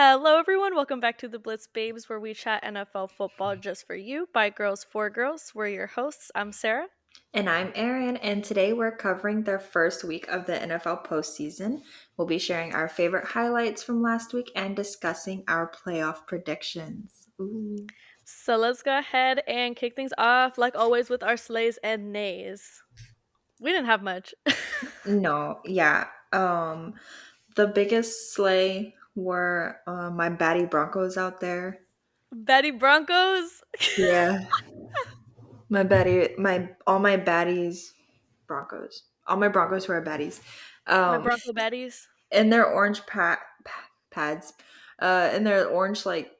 Hello, everyone. Welcome back to the Blitz Babes, where we chat NFL football just for you by girls for girls. We're your hosts. I'm Sarah. And I'm Aeron, and today we're covering the first week of the NFL postseason. We'll be sharing our favorite highlights from last week and discussing our playoff predictions. Ooh. So let's go ahead and kick things off, like always, with our slays and nays. We didn't have much. No, yeah. The biggest slay were my batty Broncos out there. Betty Broncos. Yeah, my batty, my all my baddies, Broncos. All my Broncos were baddies. My Um, Bronco Baddies in their orange pads, in their orange like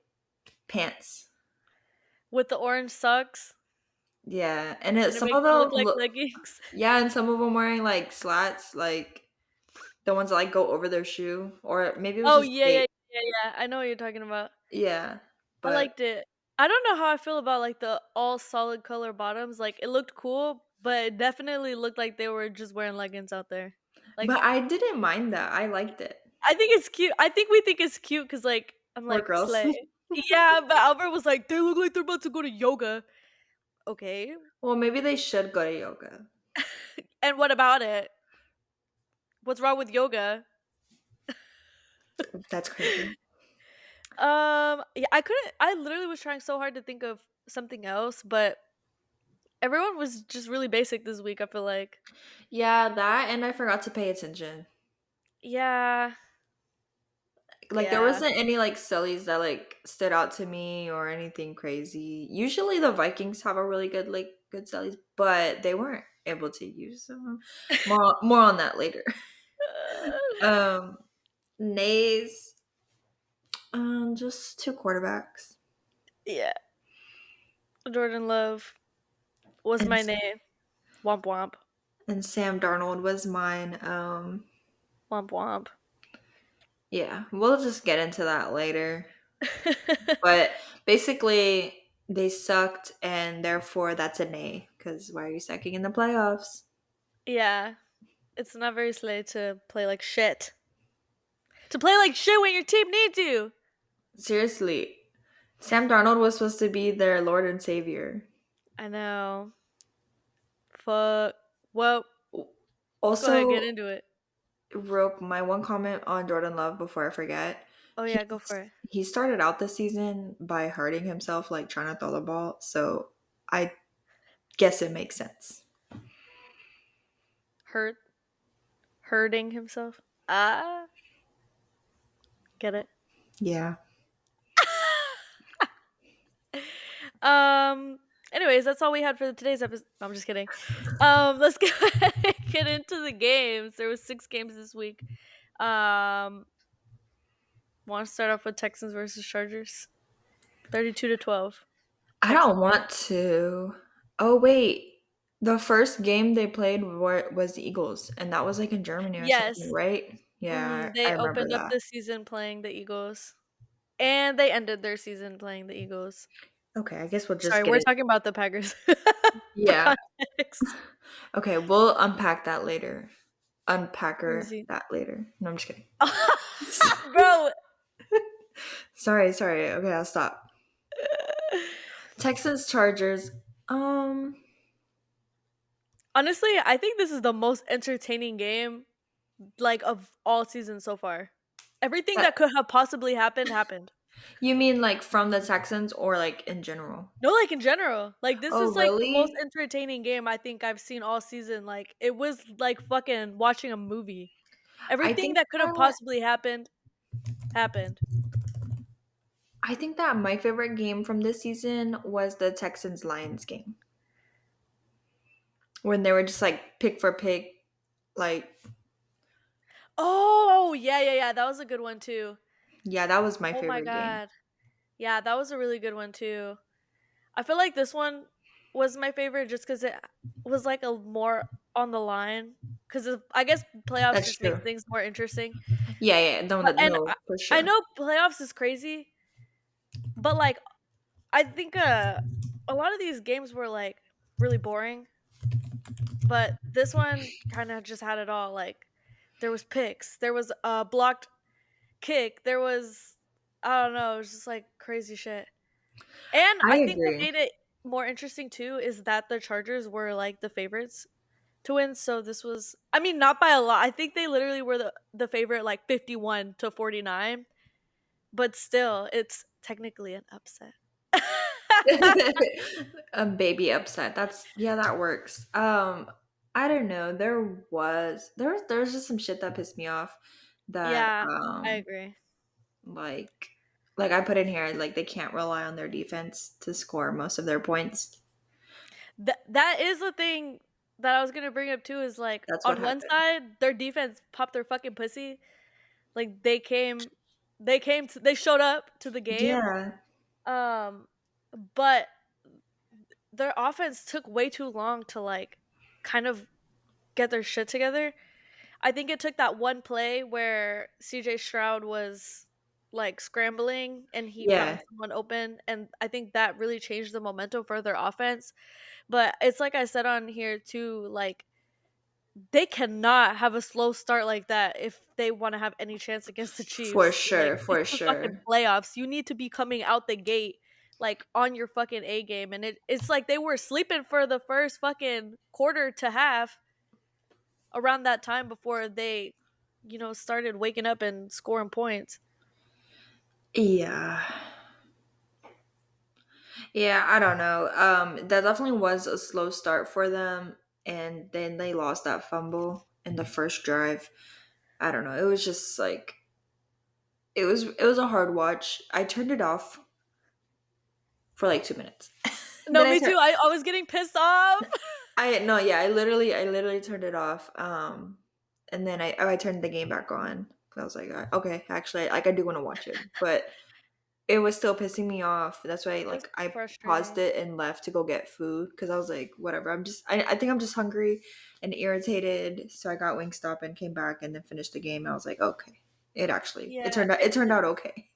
pants. with the orange socks, Yeah, and and it some makes of them look them like look. leggings. Yeah, and some of them wearing like slats, like the ones that like go over their shoe, or maybe it was Oh just yeah, yeah, tape. yeah, yeah. I know what you're talking about. Yeah, I but liked it. I don't know how I feel about like the all solid color bottoms. Like it looked cool, but it definitely looked like they were just wearing leggings out there. Like I didn't mind that. I liked it. I think it's cute. I think we think it's cute because like I'm Poor like girls. slay. Yeah, but Albert was like, they look like they're about to go to yoga. Okay, Well, maybe they should go to yoga. and what about it? What's wrong with yoga? That's crazy. Yeah, I couldn't. I literally was trying so hard to think of something else, but everyone was just really basic this week. I feel like. Yeah, that and I forgot to pay attention. Yeah, Like there yeah. wasn't any like sillies that like stood out to me or anything crazy. Usually the Vikings have a really good like good sillies, but they weren't able to use them. More on that later. Um Nays, just two quarterbacks. Yeah, Jordan Love was And my name. Womp womp, and Sam Darnold was mine. womp womp. Yeah, we'll just get into that later. But basically they sucked and therefore that's a nay cuz why are you sucking in the playoffs? Yeah, it's not very slay to play like shit. To play like shit when your team needs you. Seriously. Sam Darnold was supposed to be their Lord and Savior. I know. Fuck. Well, let's go ahead and get Also, into it. my one comment on Jordan Love before I forget. Oh He yeah, go for it. he started out the season by hurting himself, like trying to throw the ball. So I guess it makes sense. Hurt, hurting himself. Ah, get it. Yeah. um. Anyways, that's all we had for today's episode. No, I'm just kidding. Let's go ahead and get into the games. There was 6 games this week. Um, Want to start off with Texans versus Chargers, 32-12. I don't Texans. want to. Oh wait. The first game they played was the Eagles, and that was like in Germany or something, Yes. right? Yeah, I They remember opened up that. the season playing the Eagles, and they ended their season playing the Eagles. Okay, I guess we'll just Sorry, get we're it. talking about the Packers for Yeah. context. Okay, we'll unpack that later. Unpacker Easy. that later. No, I'm just kidding. Bro, Sorry. Okay, I'll stop. Texans Chargers. Um, honestly, I think this is the most entertaining game like of all season so far. Everything that, that could have possibly happened happened. you mean like from the Texans or like in general? No, like in general. Like this Oh, is like the most really? entertaining game I think I've seen all season. Like it was like fucking watching a movie. I Everything think that could have that possibly happened happened. I think that my favorite game from this season was the Texans Lions game when they were just like pick for pick. Like, Oh, yeah, yeah, yeah. That was a good one too. yeah, that was my Oh my favorite game. god. Yeah, that was a really good one too. I feel like this one was my favorite just because it was like a more on the line. Because I guess playoffs That's just makes true. things more interesting. Yeah. No, But and no, for I sure. know playoffs is crazy, but like I think a lot of these games were like really boring. But this one kind of just had it all. Like there was picks, there was a blocked kick, there was I don't know, it was just like crazy shit. And I I think what agree. made it more interesting too is that the Chargers were like the favorites to win. So this was, I mean, not by a lot. I think they literally were the favorite like 51-49, but still, it's technically an upset. A baby upset. That's yeah, that works. I don't know. There's just some shit that pissed me off that Yeah, I agree. like like I put in here like they can't rely on their defense to score most of their points. That is the thing that I was gonna bring up too. Is like That's what on one happened. side, their defense popped their fucking pussy. Like they showed up to the game. Yeah. Um, but their offense took way too long to like kind of get their shit together. I think it took that one play where CJ Stroud was like scrambling and he Yeah. found someone open, and I think that really changed the momentum for their offense. But it's like I said on here too, like they cannot have a slow start like that if they want to have any chance against the For Chiefs. Like sure, it's for the fucking sure. playoffs. You need to be coming out the gate like on your fucking A game. And it's like they were sleeping for the first fucking quarter to half around that time before they, started waking up and scoring points. Yeah. Yeah, I don't know. That definitely was a slow start for them, and then they lost that fumble in the first drive. I don't know. It was just like it was a hard watch. I turned it off for like 2 minutes. No, then I me turned too. I was getting pissed off. I no, yeah, I literally turned it off. And then I turned the game back on. I was like, okay, actually, like I do want to watch it, but it was still pissing me off. That's why It was like I paused frustrating. it and left to go get food because I was like, whatever. I think I'm just hungry and irritated. So I got Wingstop and came back and then finished the game. I was like, okay, it Yeah, turned out okay.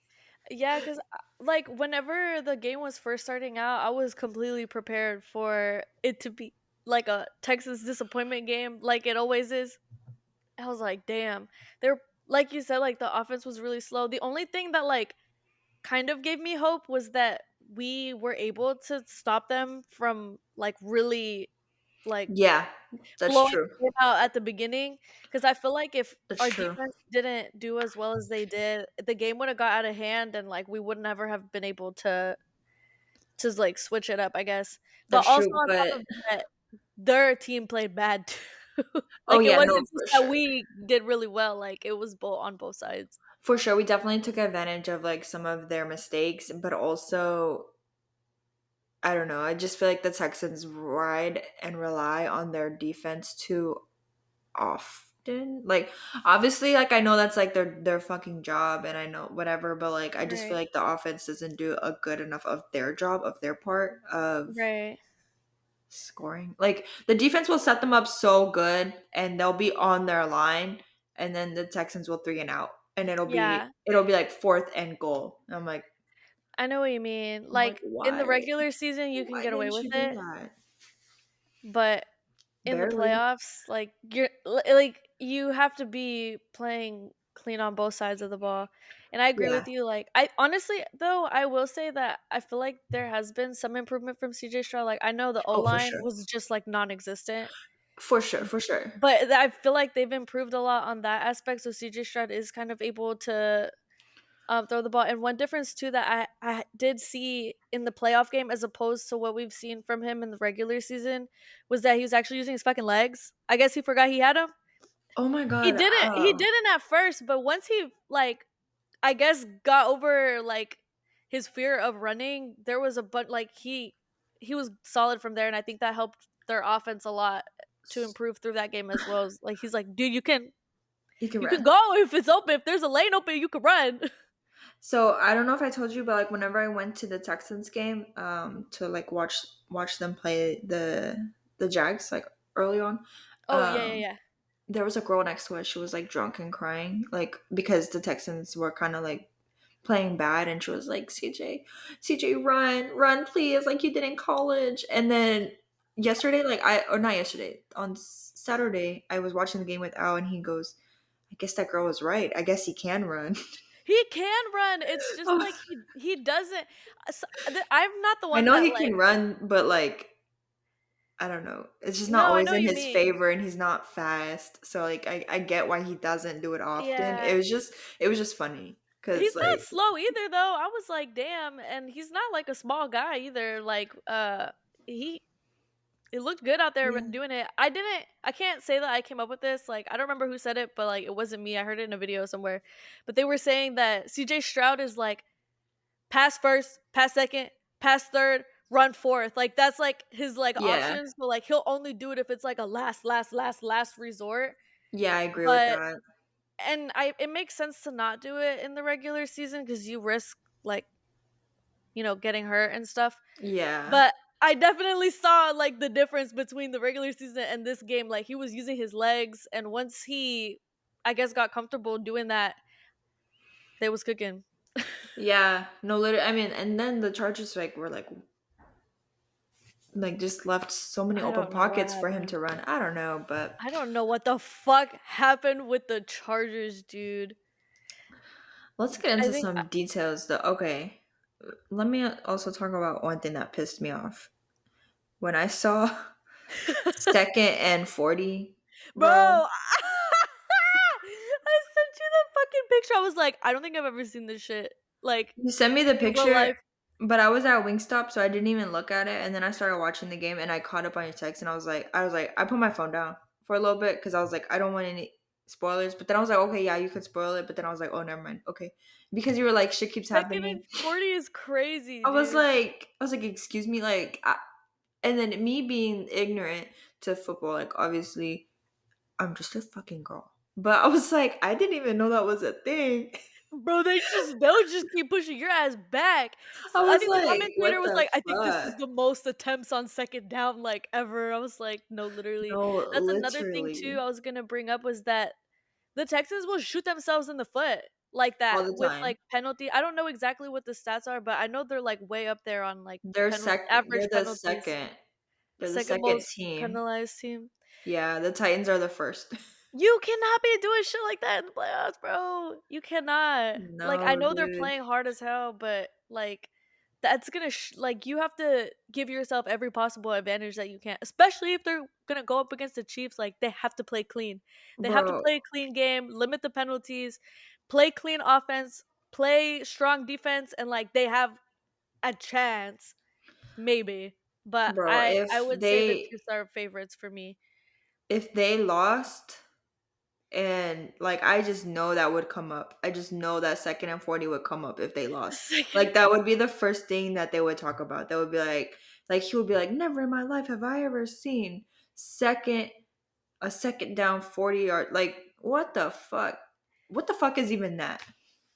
yeah, because like whenever the game was first starting out, I was completely prepared for it to be like a Texas disappointment game, like it always is. I was like, damn, they're like you said, like the offense was really slow. The only thing that like kind of gave me hope was that we were able to stop them from like really like Yeah, that's blowing true. it out at the beginning, because I feel like if That's our true. defense didn't do as well as they did, the game would have got out of hand and like we would never have been able to like switch it up, I guess. But That's also true. on top But of that, their team played bad too. oh Like it yeah, no, wasn't just for that sure. we did really well, like it was both on both sides. For sure, we definitely took advantage of like some of their mistakes, but also I don't know. I just feel like the Texans ride and rely on their defense too often. Like obviously like I know that's like their fucking job and I know whatever, but like I just feel Right. like the offense doesn't do a good enough of their job of their part of Right. scoring. Like the defense will set them up so good and they'll be on their line and then the Texans will three and out and it'll be Yeah. it'll be like fourth and goal. And I know what you mean. I'm like Like in the why? regular season you can Why get away didn't with you do it, that? but in the Barely. playoffs, like like you have to be playing clean on both sides of the ball. And I agree Yeah. with you. Like I honestly though, I will say that I feel like there has been some improvement from CJ Stroud. Like I know the O Oh, for line sure. was just like non-existent, For sure, for sure. but I feel like they've improved a lot on that aspect. So CJ Stroud is kind of able to throw the ball. And one difference too that I did see in the playoff game as opposed to what we've seen from him in the regular season was that he was actually using his fucking legs. I guess he forgot he had them. Oh my He god. didn't he Oh, didn't at first, but once he like I guess got over like his fear of running, there was a but like he was solid from there, and I think that helped their offense a lot to improve through that game as well. Like he's like, dude, you can you can run. go if it's open. If there's a lane open, you can run. So I don't know if I told you, but like whenever I went to the Texans game, to like watch them play the Jags like early on, Oh yeah, yeah, um, yeah. there was a girl next to us. She was like drunk and crying, like because the Texans were kind of like playing bad, and she was like, CJ, run, please, like you did in college. And then yesterday, like or not yesterday, on Saturday, I was watching the game with Al, and he goes, I guess that girl was right. I guess he can run. He can run. It's just Oh, like he doesn't. I'm not the I one know that he can like. run, but like I don't know. It's just not No, I know always what in you his mean. favor and he's not fast. So like I get why he doesn't do it often. Yeah, It was just funny cuz he's not like slow either though. I was like, damn, and he's not like a small guy either. Like, he it looked good out there yeah. doing it. I can't say that I came up with this. Like, I don't remember who said it, but like, it wasn't me. I heard it in a video somewhere. But they were saying that CJ Stroud is like pass first, pass second, pass third, run fourth. Like, that's like his like Yeah. options. But like, he'll only do it if it's like a last resort. Yeah, I agree with But that. and I it makes sense to not do it in the regular season because you risk like getting hurt and stuff. Yeah. But I definitely saw like the difference between the regular season and this game. Like he was using his legs, and once he, I guess, got comfortable doing that, they was cooking. Yeah. No, literally I mean, and then the Chargers like were like just left so many I open don't know what pockets for him happened. to run. I don't know, but I don't know what the fuck happened with the Chargers, dude. let's get I into think some details though. Okay. Let me also talk about one thing that pissed me off. When I saw second and 40, bro, bro. I sent you the fucking picture. I was like, I don't think I've ever seen this shit like You sent me the in real picture, life. but I was at Wingstop, so I didn't even look at it. And then I started watching the game, and I caught up on your text, and I put my phone down for a little bit because I was like, I don't want any spoilers. But then I was like, okay, yeah, you could spoil it. But then I was like, oh, never mind. Okay, because you were like, shit keeps Second happening. and 40 is crazy, dude. I was like, excuse me, and then me being ignorant to football, like obviously, I'm just a fucking girl. But I was like, I didn't even know that was a thing. Bro, they'll just keep pushing your ass back. I I was think the like, commentator what was the like, "I think this is fuck? the most attempts on second down like ever." I was like, "No, literally." No, That's another thing too literally. I was gonna bring up was that the Texans will shoot themselves in the foot like All that the with time. like penalty. I don't know exactly what the stats are, but I know they're like way up there on like penalty They're average the penalties, second. They're the second second most team. penalized team. Yeah, the Titans are the first. You cannot be doing shit like that in the playoffs, bro. You cannot. Like, I No, know they're dude. playing hard as hell, but like that's gonna like you have to give yourself every possible advantage that you can, especially if they're gonna go up against the Chiefs. Like they have to play clean. They have to Bro, play a clean game, limit the penalties, play clean offense, play strong defense, and like they have a chance, maybe. But bro, I would say the Chiefs are favorites for me. if they lost and like I just know that would come up. I just know that second and 40 would come up if they lost. Second. Like that would be the first thing that they would talk about. That would be like he would be like, never in my life have I ever seen second a second down 40 yard. Like what the fuck? What the fuck is even that?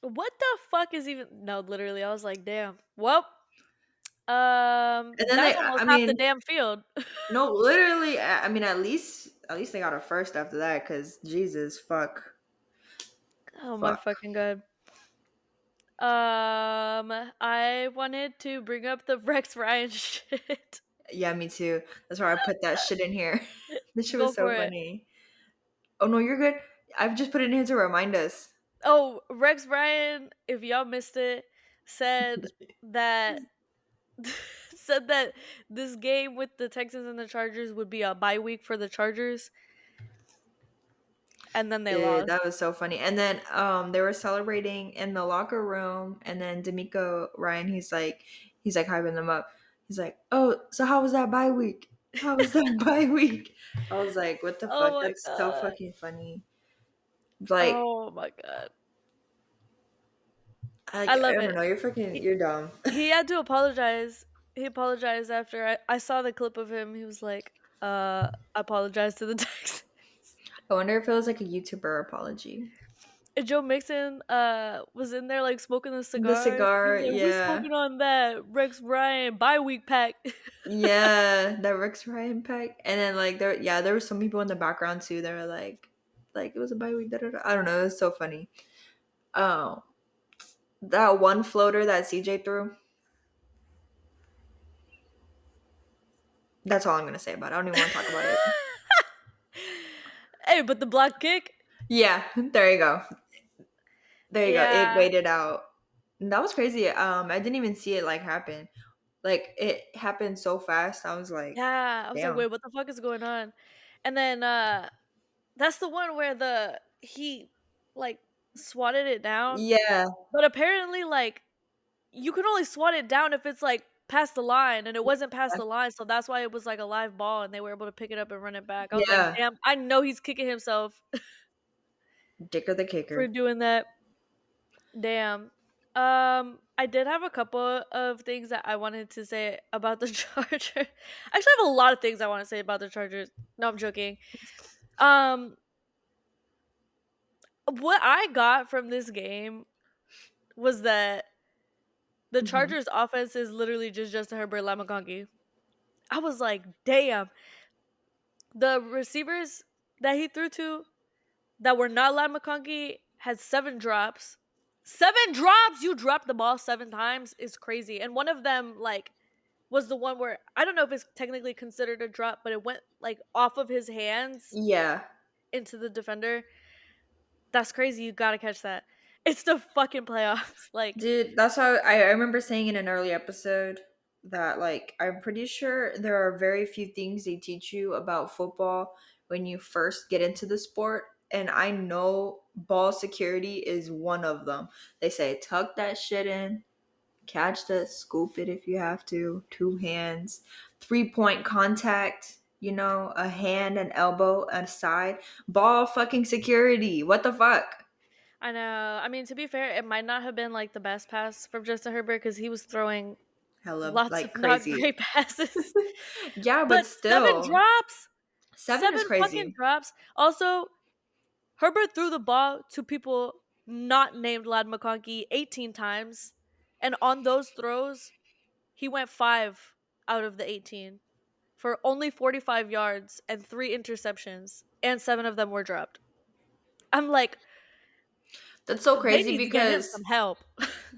What the fuck is even no, literally, I was like, "Damn. Well, And then that's I almost half the mean, damn field." no, literally. I mean, at least they got a first after that. Cause Jesus, Oh my fuck. fucking god. I wanted to bring up the Rex Ryan shit. Yeah, me too. That's why I put that shit in here. This shit Go was so for it. funny. Oh no, you're good. I've just put it in here to remind us. Oh, Rex Ryan, if y'all missed it, said that said that this game with the Texans and the Chargers would be a bye week for the Chargers, and then they Dude, lost. that was so funny. And then they were celebrating in the locker room and then D'Amico Ryan, he's like hyping them up. He's like, "Oh, so how was that bye week? How was that bye week?" I was like, "What the Oh fuck? my That's so god. fucking funny." Like, Oh my god. I I love don't it. know, you're dumb. He had to apologize. He apologized after I saw the clip of him. He was like, I apologize to the Texans. I wonder if it was like a YouTuber apology. And Joe Mixon was in there like smoking the The cigars. He cigar, was like, who's yeah. smoking on that? Rex Ryan, bye week pack. Yeah, that Rex Ryan pack. And then like there were some people in the background too. They were like it was a bye week. Da, da, da. I don't know. It was so funny. Oh, that one floater that CJ threw. That's all I'm gonna say about it. I don't even want to talk about it. Hey, but the block kick, Yeah, there you go. There you go. It Yeah. waited out. And that was crazy. I didn't even see it like happen. Like it happened so fast. I was like, Yeah. I was like, damn. "Wait, what the fuck is going on?" And then that's the one where the he like swatted it down, Yeah. but apparently like you can only swat it down if it's like past the line, and it wasn't past the line, so that's why it was like a live ball and they were able to pick it up and run it back. I was like, Yeah. "Damn, I know he's kicking himself Dicker the for kicker. doing that." Damn. I did have a couple of things that I wanted to say about the Chargers. I actually have a lot of things I want to say about the Chargers. No, I'm joking. Um, what I got from this game was that the Hmm. Chargers offense is literally just Justin Herbert, Lamar McConkey. I was like, damn. The receivers that he threw to that were not Lamar McConkey had 7 drops. 7 drops! You dropped the ball 7 times is crazy. And one of them, like, was the one where I don't know if it's technically considered a drop, but it went like off of his hands Yeah. into the defender. That's crazy. You gotta catch that. It's the fucking playoffs. Like, Dude, that's how I remember saying in an early episode that like I'm pretty sure there are very few things they teach you about football when you first get into the sport. And I know ball security is one of them. They say tuck that shit in, catch the scoop it if you have to, 2 hands, 3 point contact, a hand, an elbow, a side, ball fucking security. What the fuck? I know. I mean, to be fair, it might not have been like the best pass from Justin Herbert because he was throwing Hella lots of like not crazy. great passes. Yeah, but But seven still, drops, 7 is 7 fucking crazy. drops. Also, Herbert threw the ball to people not named Lad McConkey 18 times, and on those throws, he went 5 out of the 18 for only 45 yards and 3 interceptions, and 7 of them were dropped. I'm like, That's so they crazy need to get him because some help.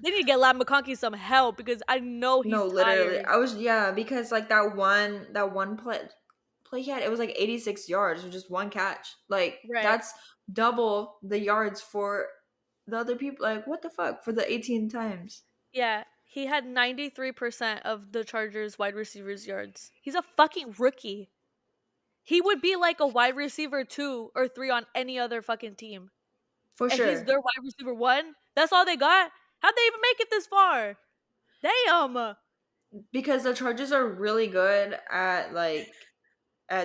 They need to get Lad McConkey some help because I know no, he's literally, tired. I was yeah because like that one play he had, it was like 86 yards with just one catch. Like Right. that's double the yards for the other people. Like what the fuck for the 18 times Yeah. He had 93% of the Chargers wide receivers' yards. He's a fucking rookie. He would be like a wide receiver 2 or 3 on any other fucking team. for And he's sure. their wide receiver 1. That's all they got? How'd they even make it this far? Damn. Because the Chargers are really good at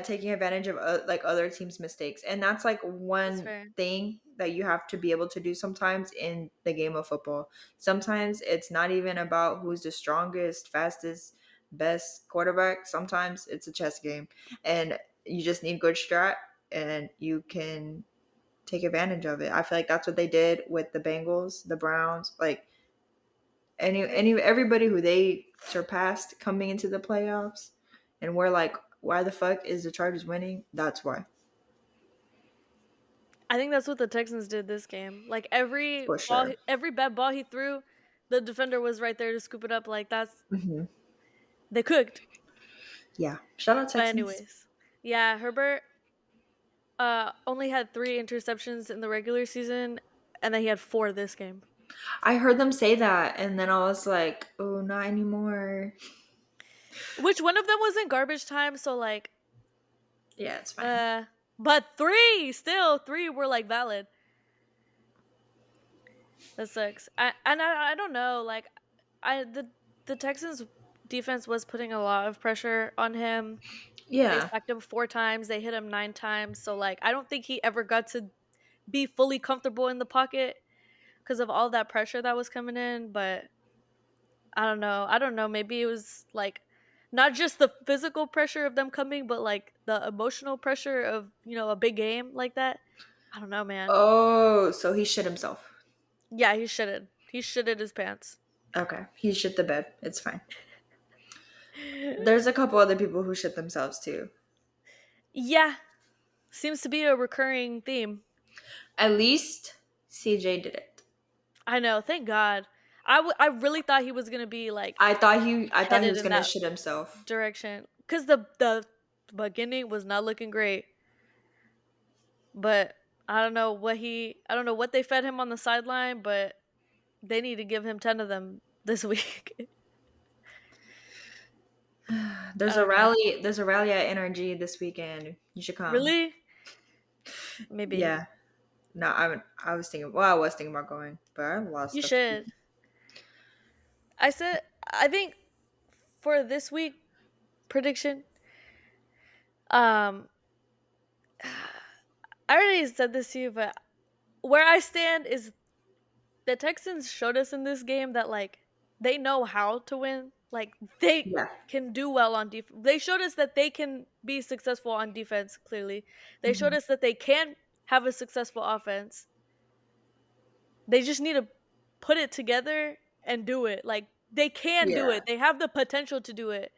taking advantage of like other teams' mistakes, and that's like That's one fair. thing that you have to be able to do sometimes in the game of football. Sometimes it's not even about who's the strongest, fastest, best quarterback. Sometimes it's a chess game, and you just need good strat, and you can take advantage of it. I feel like that's what they did with the Bengals, the Browns, like everybody who they surpassed coming into the playoffs, and we're like, why the fuck is the Chargers winning? That's why, I think that's what the Texans did this game. Like every for ball, sure. every bad ball he threw, the defender was right there to scoop it up. Like that's Hmm. they cooked. Yeah, shout out But Texans. anyways, yeah, Herbert only had 3 interceptions in the regular season, and then he had 4 this game. I heard them say that, and then I was like, oh, not anymore. Which one of them was in garbage time? So like, Yeah, it's fine. uh, but 3 were like valid. That sucks. I don't know. Like, the Texans defense was putting a lot of pressure on him. They Yeah. sacked him 4 times. They hit him 9 times. So like, I don't think he ever got to be fully comfortable in the pocket because of all that pressure that was coming in. But I don't know. I don't know. Maybe it was like not just the physical pressure of them coming, but like the emotional pressure of a big game like that. I don't know, man. Oh, so he shit himself. Yeah, he shitted. He shitted his pants. Okay, he shit the bed. It's fine. There's a couple other people who shit themselves too. Yeah, seems to be a recurring theme. At least CJ did it. I know. Thank God. I really thought he was gonna be like I thought he headed was in gonna that shit himself. direction because the beginning was not looking great, but I don't know what they fed him on the sideline, but they need to give him 10 of them this week. I There's a don't know. rally. There's a rally at NRG this weekend. You should come. Really? Maybe. Yeah. No, I was thinking. Well, I was thinking about going, but I have a lot of You stuff to do. should. I think for this week prediction, um I already said this to you, but where I stand is the Texans showed us in this game that like they know how to win. Like they Yeah. can do well on defense. They showed us that they can be successful on defense. Clearly, they showed Mhm. us that they can have a successful offense. They just need to put it together and do it. Like they can do Yeah. it. They have the potential to do it.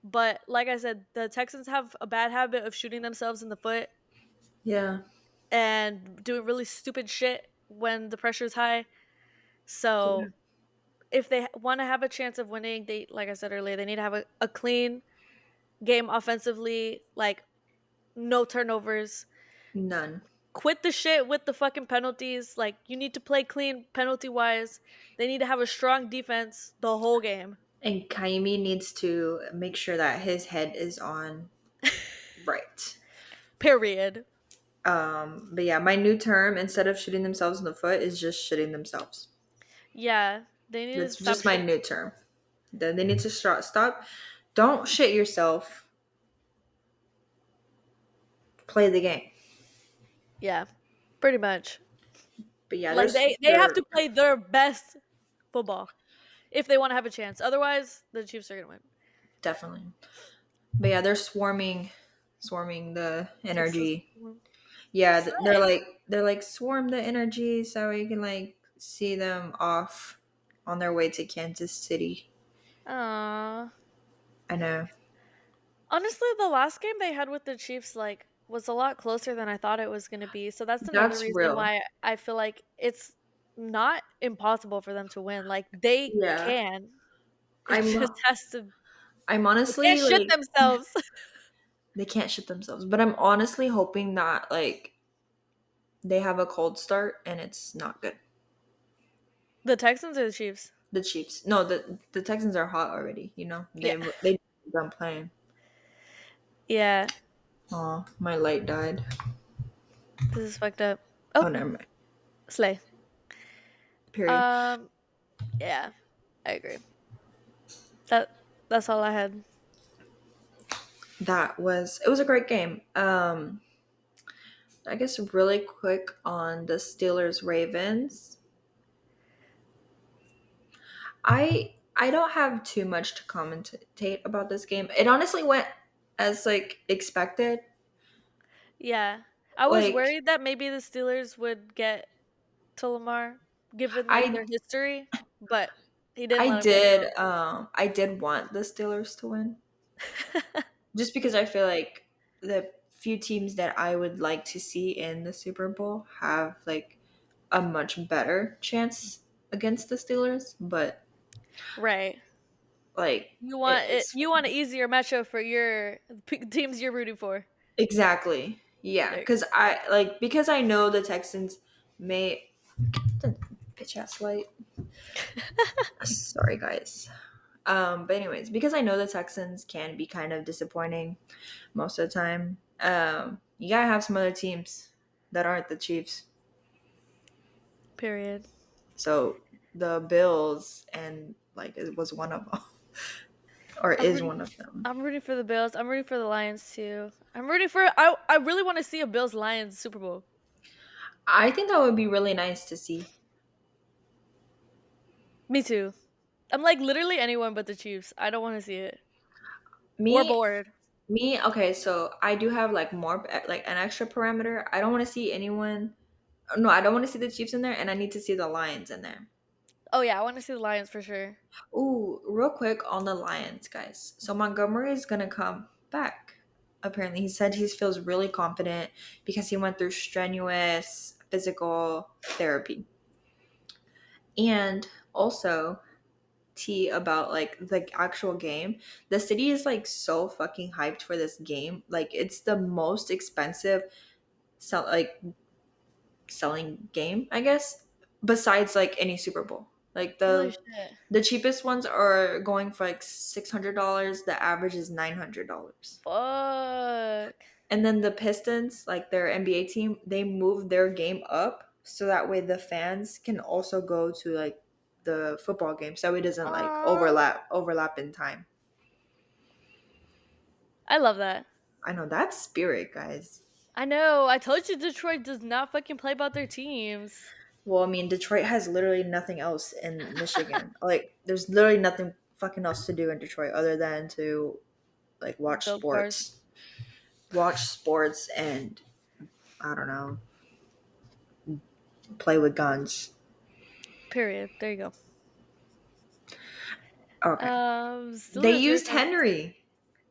But like I said, the Texans have a bad habit of shooting themselves in the foot Yeah. and doing really stupid shit when the pressure is high. Yeah. So if they want to have a chance of winning, they like I said earlier, they need to have a clean game offensively, like no turnovers. None. Quit the shit with the fucking penalties. Like you need to play clean penalty wise. They need to have a strong defense the whole game. And Kaimi needs to make sure that his head is on right. Period. But yeah, my new term instead of shooting themselves in the foot is just shitting themselves. Yeah, they need to That's stop just my shit. new term. Then they need to stop. Don't shit yourself. Play the game. Yeah, pretty much. But yeah, Like they have to play their best football if they want to have a chance. Otherwise, the Chiefs are gonna win. definitely. But yeah, they're swarming the Texas. energy. Yeah, Slay. they're like swarm the energy so you can like see them off on their way to Kansas City. Aww. I know. Honestly, the last game they had with the Chiefs like was a lot closer than I thought it was going to be. So that's another That's reason real. why I feel like it's not impossible for them to win. Like they Yeah. can. It I'm just has to. I'm They can't honestly shit like themselves. they can't shit themselves, but I'm honestly hoping that like they have a cold start and it's not good. The Texans or the Chiefs? The Chiefs. No, the Texans are hot already, you know. Yeah. They done playing. Yeah. Oh, my light died. This is fucked up. Oh, Oh, never mind. slay. Period. Um. Yeah, I agree. That that's all I had. It was a great game. I guess really quick on the Steelers Ravens. I don't have too much to commentate about this game. It honestly went as like expected. Yeah, I was Like worried that maybe the Steelers would get to Lamar, given like I their history, but he didn't let him get to him. I did want the Steelers to win just because I feel like the few teams that I would like to see in the Super Bowl have like a much better chance against the Steelers, but Right. like You want it. it's You want an easier matchup for your teams you're rooting for. exactly. Yeah, There you because I know the Texans may the bitch ass light. Sorry guys. But anyways, because I know the Texans can be kind of disappointing most of the time. You gotta have some other teams that aren't the Chiefs. Period. So the Bills and like it was one of them, or I'm is rooting. one of them. I'm rooting for the Bills. I'm rooting for the Lions too. I'm rooting for. I really want to see a Bills Lions Super Bowl. I think that would be really nice to see. Me too. I'm like literally anyone but the Chiefs. I don't want to see it. We're Me, bored. me. Okay, so I do have like more like an extra parameter. I don't want to see anyone. No, I don't want to see the Chiefs in there, and I need to see the Lions in there. Oh yeah, I want to see the Lions for sure. Ooh, real quick on the Lions, guys. So Montgomery is gonna come back. Apparently, he said he feels really confident because he went through strenuous physical therapy. And also, T about like the actual game. The city is like so fucking hyped for this game. Like it's the most expensive so like selling game, I guess, besides like any Super Bowl. Like Holy the shit. the cheapest ones are going for like $600. The average is $900. Fuck. And then the Pistons, like their NBA team, they moved their game up so that way the fans can also go to like the football game, so it doesn't like Aw. overlap in time. I love that. I know that's spirit, guys. I know. I told you Detroit does not fucking play about their teams. Well, I mean, Detroit has literally nothing else in Michigan. Like, there's literally nothing fucking else to do in Detroit other than to like Build cars. watch sports, and I don't know, play with guns. Period. There you go. Okay, they Steelers used versus Henry.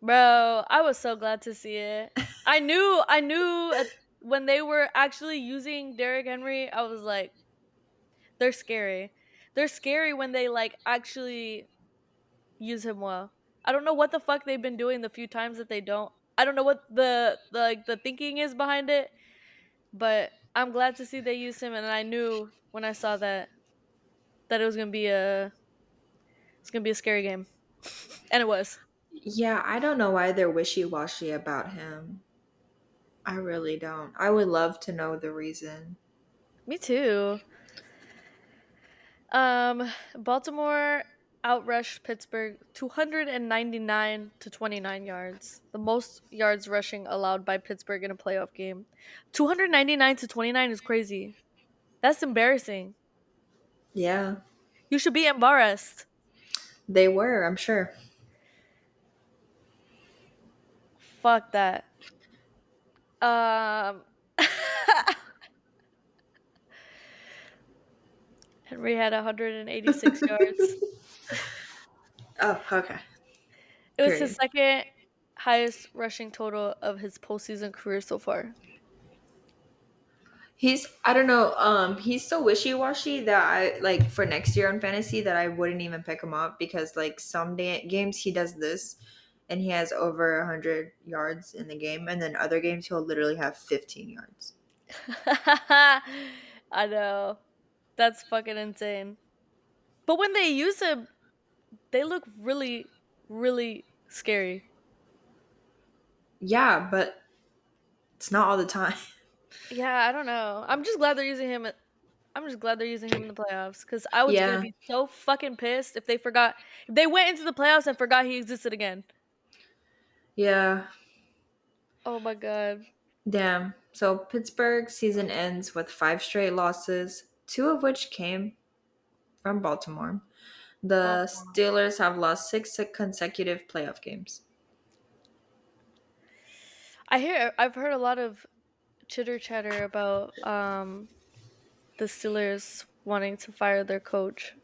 bro. I was so glad to see it. I knew when they were actually using Derrick Henry. I was like, they're scary. They're scary when they like actually use him well. I don't know what the fuck they've been doing the few times that they don't. I don't know what the like the thinking is behind it, but I'm glad to see they used him, and I knew when I saw that it was gonna be a scary game, and it was. Yeah, I don't know why they're wishy washy about him. I really don't. I would love to know the reason. Me too. Baltimore outrushed Pittsburgh 299 to 29 yards, the most yards rushing allowed by Pittsburgh in a playoff game. 299 to 29 is crazy. That's embarrassing. Yeah, You should be embarrassed. they were, I'm sure. Fuck that. Um, Henry had 186 yards. Oh, okay. It was his Period. second highest rushing total of his postseason career so far. He's I don't know, he's so wishy washy that I like for next year on fantasy that I wouldn't even pick him up because like some games he does this and he has over 100 yards in the game, and then other games he'll literally have 15 yards. I know. That's fucking insane. But when they use him, they look really, really scary. Yeah, but it's not all the time. Yeah, I don't know. I'm just glad they're using him. I'm just glad they're using him in the playoffs because I was gonna Yeah, be so fucking pissed if they went into the playoffs and forgot he existed again. yeah. Oh my god. Damn. So Pittsburgh season ends with 5 straight losses, two of which came from Baltimore. The Baltimore. Steelers have lost six consecutive playoff games. I've heard a lot of chitter chatter about the Steelers wanting to fire their coach.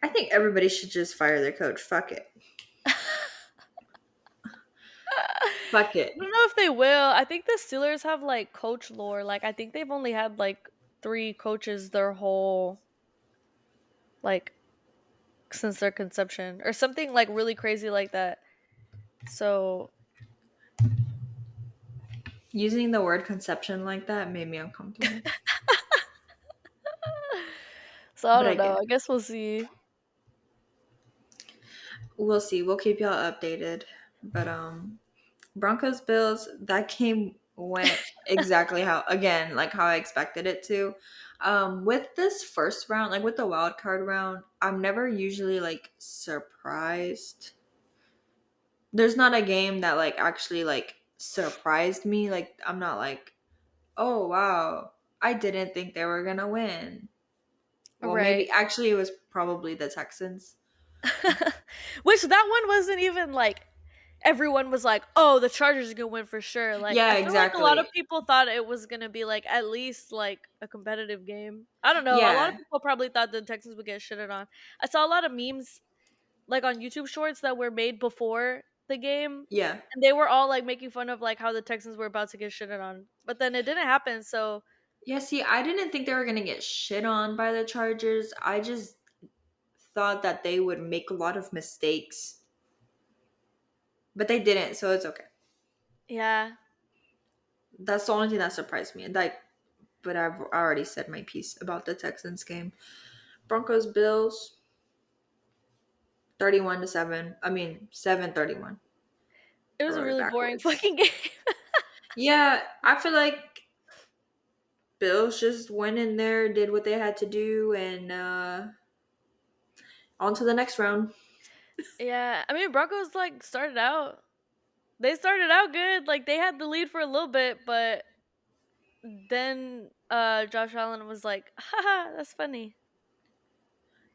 I think everybody should just fire their coach. Fuck it. I Fuck it. don't know if they will. I think the Steelers have like coach lore. Like I think they've only had like 3 coaches their whole like since their conception or something like really crazy like that. So Using the word conception like that made me uncomfortable. so I But I don't get know. it. I guess we'll see. We'll see. We'll keep y'all updated. But Broncos Bills, that game went exactly how again, like how I expected it to. With this first round, like with the wild card round, I'm never usually like surprised. There's not a game that like actually like surprised me. Like I'm not like, oh wow, I didn't think they were gonna win. Well, Right. maybe actually it was probably the Texans. Which that one wasn't even like everyone was like, "Oh, the Chargers are gonna win for sure." Like, Yeah, I feel like a lot of exactly. people thought it was gonna be like at least like a competitive game. I don't know. A lot of Yeah, people probably thought the Texans would get shitted on. I saw a lot of memes like on YouTube Shorts that were made before the game, yeah. and they were all like making fun of like how the Texans were about to get shitted on, but then it didn't happen. So Yeah, see, I didn't think they were gonna get shit on by the Chargers. I just thought that they would make a lot of mistakes. But they didn't, so it's okay. yeah, That's the only thing that surprised me. Like but I've already said my piece about the Texans game. Broncos Bills 31-7. I mean 7-31. It I was a wrote it really boring backwards. fucking game. Yeah, I feel like Bills just went in there, did what they had to do, and on to the next round. Yeah, I mean Broncos like started out. They started out good. Like they had the lead for a little bit, but then Josh Allen was like, "Haha, that's funny."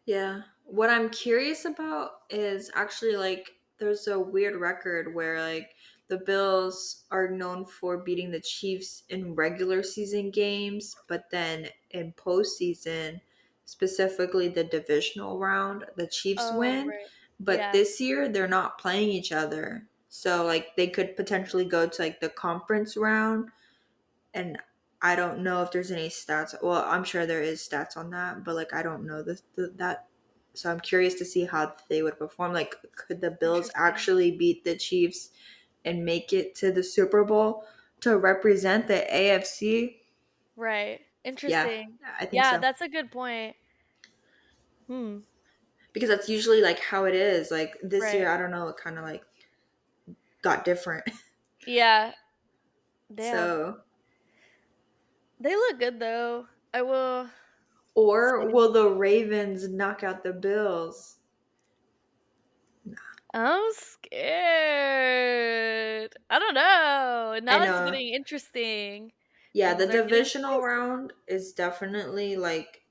Yeah. What I'm curious about is actually like there's a weird record where like the Bills are known for beating the Chiefs in regular season games, but then in postseason, specifically the divisional round, the Chiefs Oh, win. right. But Yeah. this year they're not playing each other. So like they could potentially go to like the conference round, and I don't know if there's any stats. Well, I'm sure there is stats on that, but like I don't know that. So I'm curious to see how they would perform. Like, could the Bills Interesting. actually beat the Chiefs and make it to the Super Bowl to represent the AFC? Right. Yeah, Interesting. I think Yeah, so. that's a good point. Hmm. Because that's usually like how it is. Like this year, Right. I don't know, it kind of like got different. Yeah. Damn. So, They look good though. I will or say. will the Ravens knock out the Bills? I'm scared. I don't know. I Now it's know. getting interesting. Yeah, the Things are getting divisional spicy. round is definitely like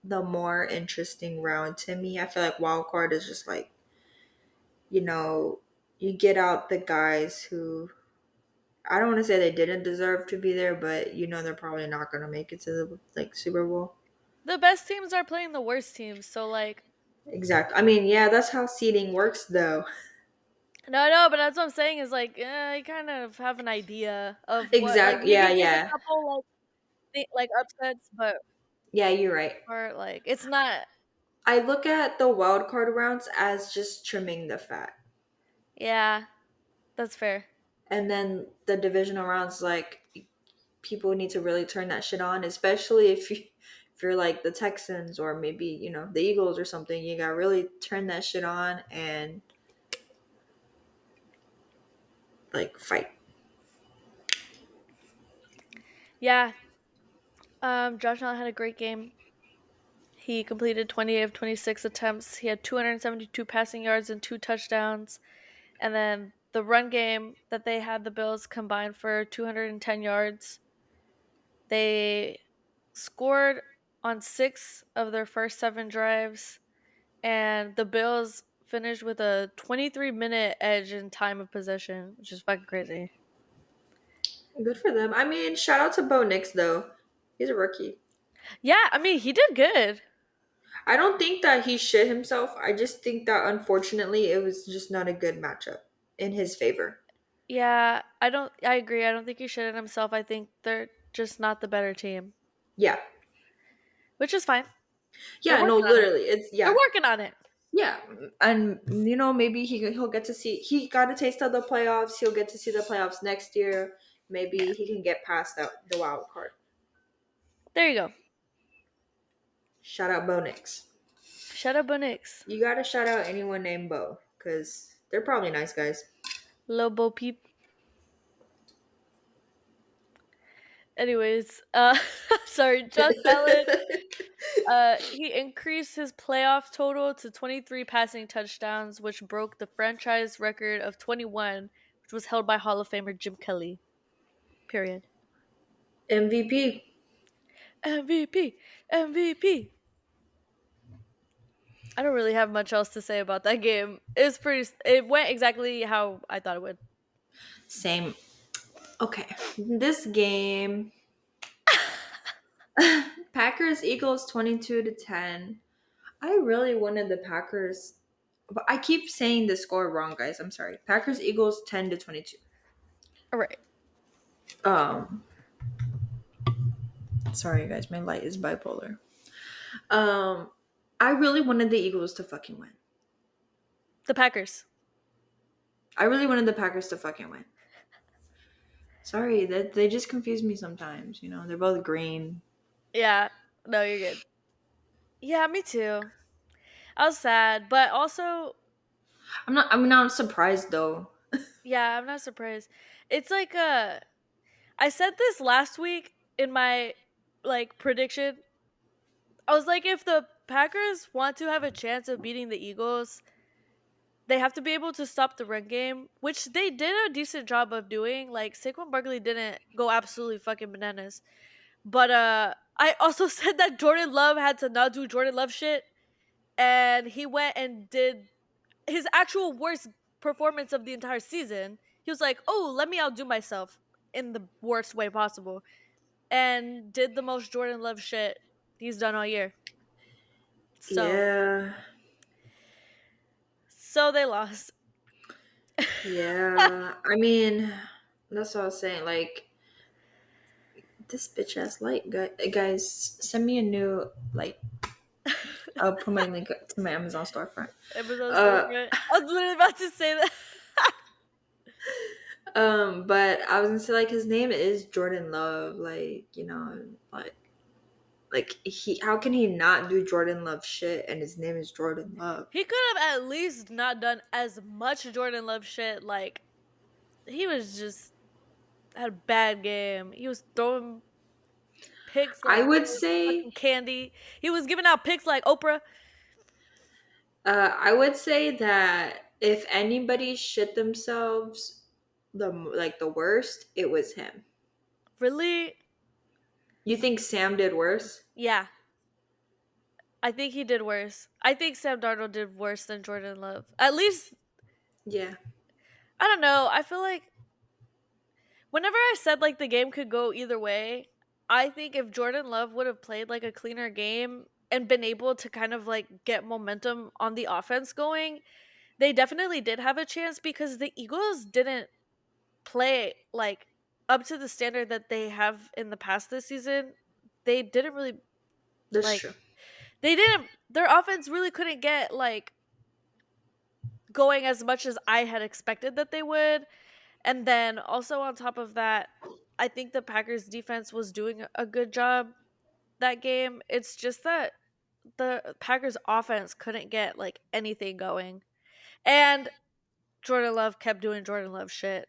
the more interesting round to me. I feel like wild card is just like, you know, you get out the guys who I don't want to say they didn't deserve to be there, but they're probably not going to make it to the like Super Bowl. The best teams are playing the worst teams, so like Exactly. I mean, yeah, that's how seeding works though. no, but that's what I'm saying is like you kind of have an idea of what like Exactly. maybe Yeah, there's a yeah. couple like like upsets, but Yeah, you're right. or like it's not. I look at the wild card rounds as just trimming the fat. Yeah, that's fair. And then the divisional rounds like people need to really turn that shit on, especially if you're like the Texans or maybe the Eagles or something. You gotta really turn that shit on and like fight. Yeah. Josh Allen had a great game. He completed 20 of 26 attempts. He had 272 passing yards and two touchdowns. And then the run game that they had the Bills combined for 210 yards. They scored on 6 of their first 7 drives, and the Bills finished with a 23-minute edge in time of possession, which is fucking crazy. Good for them. I mean, shout out to Bo Nix though. He's a rookie. Yeah, I mean, he did good. I don't think that he shit himself. I just think that unfortunately it was just not a good matchup in his favor. Yeah, I agree. I don't think he shitted himself. I think they're just not the better team, Yeah. which is fine. They're Yeah, no, working on it. literally. It's They're yeah. working on it. Yeah, and maybe he'll get to see. He got a taste of the playoffs. He'll get to see the playoffs next year. Maybe he can get past the wild card. There you go. Shout out Bo Nix. Shut up, Bonix. You gotta shout out anyone named Bo because they're probably nice guys. Lobo peep. Anyways, sorry, Josh Allen. He increased his playoff total to 23 passing touchdowns, which broke the franchise record of 21, which was held by Hall of Famer Jim Kelly. Period. MVP. MVP, MVP. I don't really have much else to say about that game. It went exactly how I thought it would. Same. Okay, this game. Packers Eagles 22-10. I really wanted the Packers, but I keep saying the score wrong, guys. I'm sorry. Packers Eagles 10-22. All right. Um, sorry guys, my light is bipolar. Um, I really wanted the Eagles to fucking win. The Packers. I really wanted the Packers to fucking win. Sorry, that they just confuse me sometimes. They're both green. Yeah. No, you're good. Yeah, me too. I was sad, but also, I'm not surprised though. yeah, I'm not surprised. It's like I said this last week in my like prediction. I was like, if the Packers want to have a chance of beating the Eagles, they have to be able to stop the run game, which they did a decent job of doing. Like Saquon Barkley didn't go absolutely fucking bananas. But I also said that Jordan Love had to not do Jordan Love shit, and he went and did his actual worst performance of the entire season. He was like, "Oh, let me outdo myself in the worst way possible," and did the most Jordan Love shit he's done all year. So, Yeah, so they lost. yeah. I mean, that's what I was saying. Like this bitch ass light guys, send me a new light. I'll put my link to my Amazon storefront. Amazon Uh, storefront. I was literally about to say that. but I was gonna say like his name is Jordan Love. Like he, how can he not do Jordan Love shit? And his name is Jordan Love. He could have at least not done as much Jordan Love shit. Like he was just had a bad game. He was throwing picks I like it would was say, fucking candy. He was giving out picks like Oprah. I would say that if anybody shit themselves, the worst, it was him. Really? You think Sam did worse? Yeah. I think he did worse. I think Sam Darnold did worse than Jordan Love. At least Yeah, I don't know. I feel like whenever I said like the game could go either way, I think if Jordan Love would have played like a cleaner game and been able to kind of like get momentum on the offense going, they definitely did have a chance because the Eagles didn't play like up to the standard that they have in the past this season. They didn't really that's like true. they didn't their offense really couldn't get like going as much as I had expected that they would. And then also on top of that, I think the Packers defense was doing a good job that game. It's just that the Packers offense couldn't get like anything going. And Jordan Love kept doing Jordan Love shit.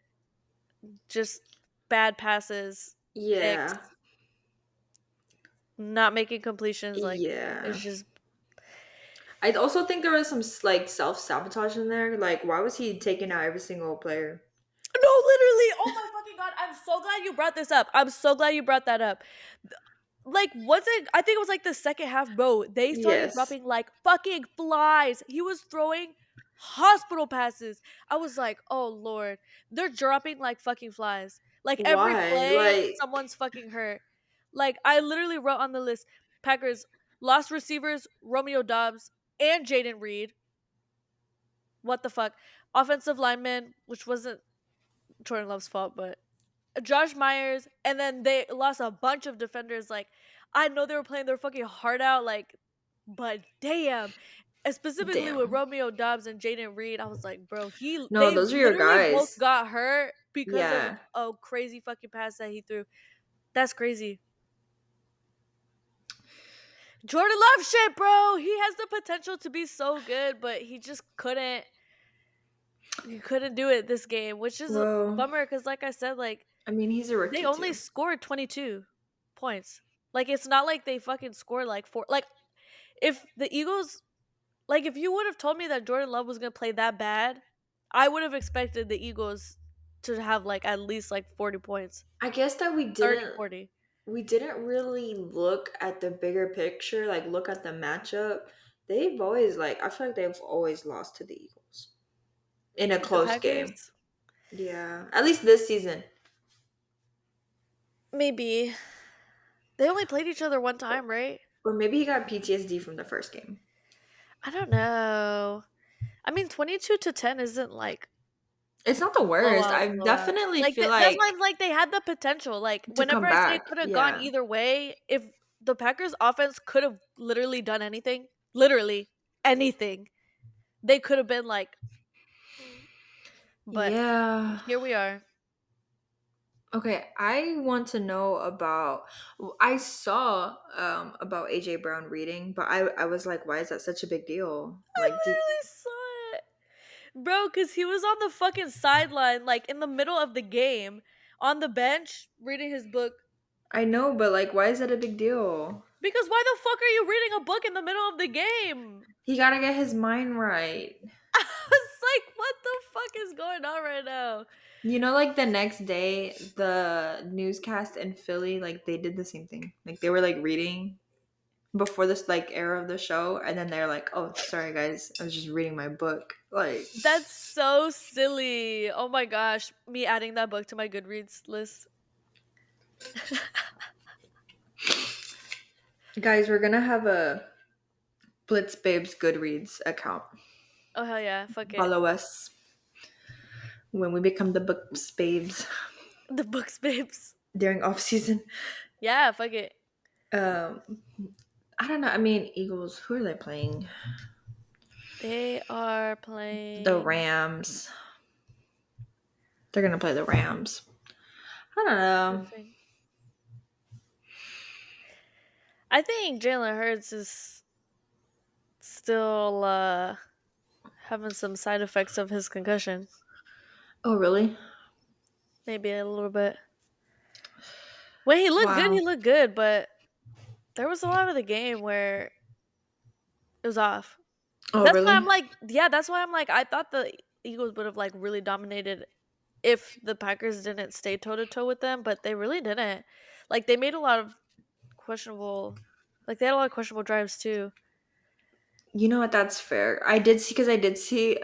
Just bad passes, Yeah, picks, not making completions. Like it's yeah. just I also think there was some like self sabotage in there. Like, why was he taking out every single player? no, literally. Oh my fucking god! I'm so glad you brought this up. I'm so glad you brought that up. Like, was it? I think it was like the second half, bro. They started Yes. dropping like fucking flies. He was throwing hospital passes. I was like, oh lord, they're dropping like fucking flies. Like every Why? play, Like, someone's fucking hurt. Like I literally wrote on the list: Packers lost receivers, Romeo Dobbs and Jaden Reed. What the fuck? Offensive lineman, which wasn't Jordan Love's fault, but Josh Myers, and then they lost a bunch of defenders. Like, I know they were playing their fucking heart out, like, but damn. And specifically with damn. Romeo Dobbs and Jaden Reed, I was like, bro, No, they those are your literally both guys. got hurt because of Yeah. a crazy fucking pass that he threw. That's crazy. Jordan Love shit, bro. He has the potential to be so good, but he just couldn't. He couldn't do it this game, which is a Well, bummer because, like I said, like I mean, he's a they rookie only too. scored 22 points. Like it's not like they fucking scored like four. Like if the Eagles, like if you would have told me that Jordan Love was going to play that bad, I would have expected the Eagles to have like at least like 40 points. I guess that 30, 40. we didn't really look at the bigger picture, like look at the matchup. They've always like I feel like they've always lost to the Eagles in a The close game. Packers Yeah, at least this season. maybe they only played each other one time, right? Or maybe he got PTSD from the first game. I don't know. I mean 22-10 isn't like It's not the worst. blowout, I blowout. definitely Like feel that's why like I'm like they had the potential. Like to whenever come I say it back. could have gone Yeah. either way, if the Packers offense could have literally done anything, literally anything, they could have been like, but Yeah. here we are. Okay, I want to know about. I saw about AJ Brown reading, but I was like, why is that such a big deal? I Like, literally saw it. Bro, because he was on the fucking sideline, like in the middle of the game, on the bench, reading his book. I know, but like, why is that a big deal? Because why the fuck are you reading a book in the middle of the game? He gotta get his mind right. I was like, what the fuck is going on right now? You know, like the next day, the newscast in Philly, like they did the same thing. Like they were like reading before this like era of the show, and then they're like, "Oh, sorry guys, I was just reading my book." Like, That's so silly. Oh my gosh. Me adding that book to my Goodreads list. guys, we're gonna have a Blitz Babes Goodreads account. Oh hell yeah. Fuck it. Follow us when we become the Books Babes The books, babes. during off season. Yeah, fuck it. Um, I don't know. I mean, Eagles. Who are they playing? They are The playing. Rams. They're gonna play the Rams. I don't Let's know. see. I think Jalen Hurts is still having some side effects of his concussion. Oh, really? Maybe a little bit. When he Wow. looked good, but there was a lot of the game where it was off. Oh, That's why really? I'm like, yeah, that's why I'm like, I thought the Eagles would have like really dominated if the Packers didn't stay toe to toe with them, but they really didn't. Like they made a lot of questionable, like they had a lot of questionable drives too. You know what? That's fair. I did see because I did see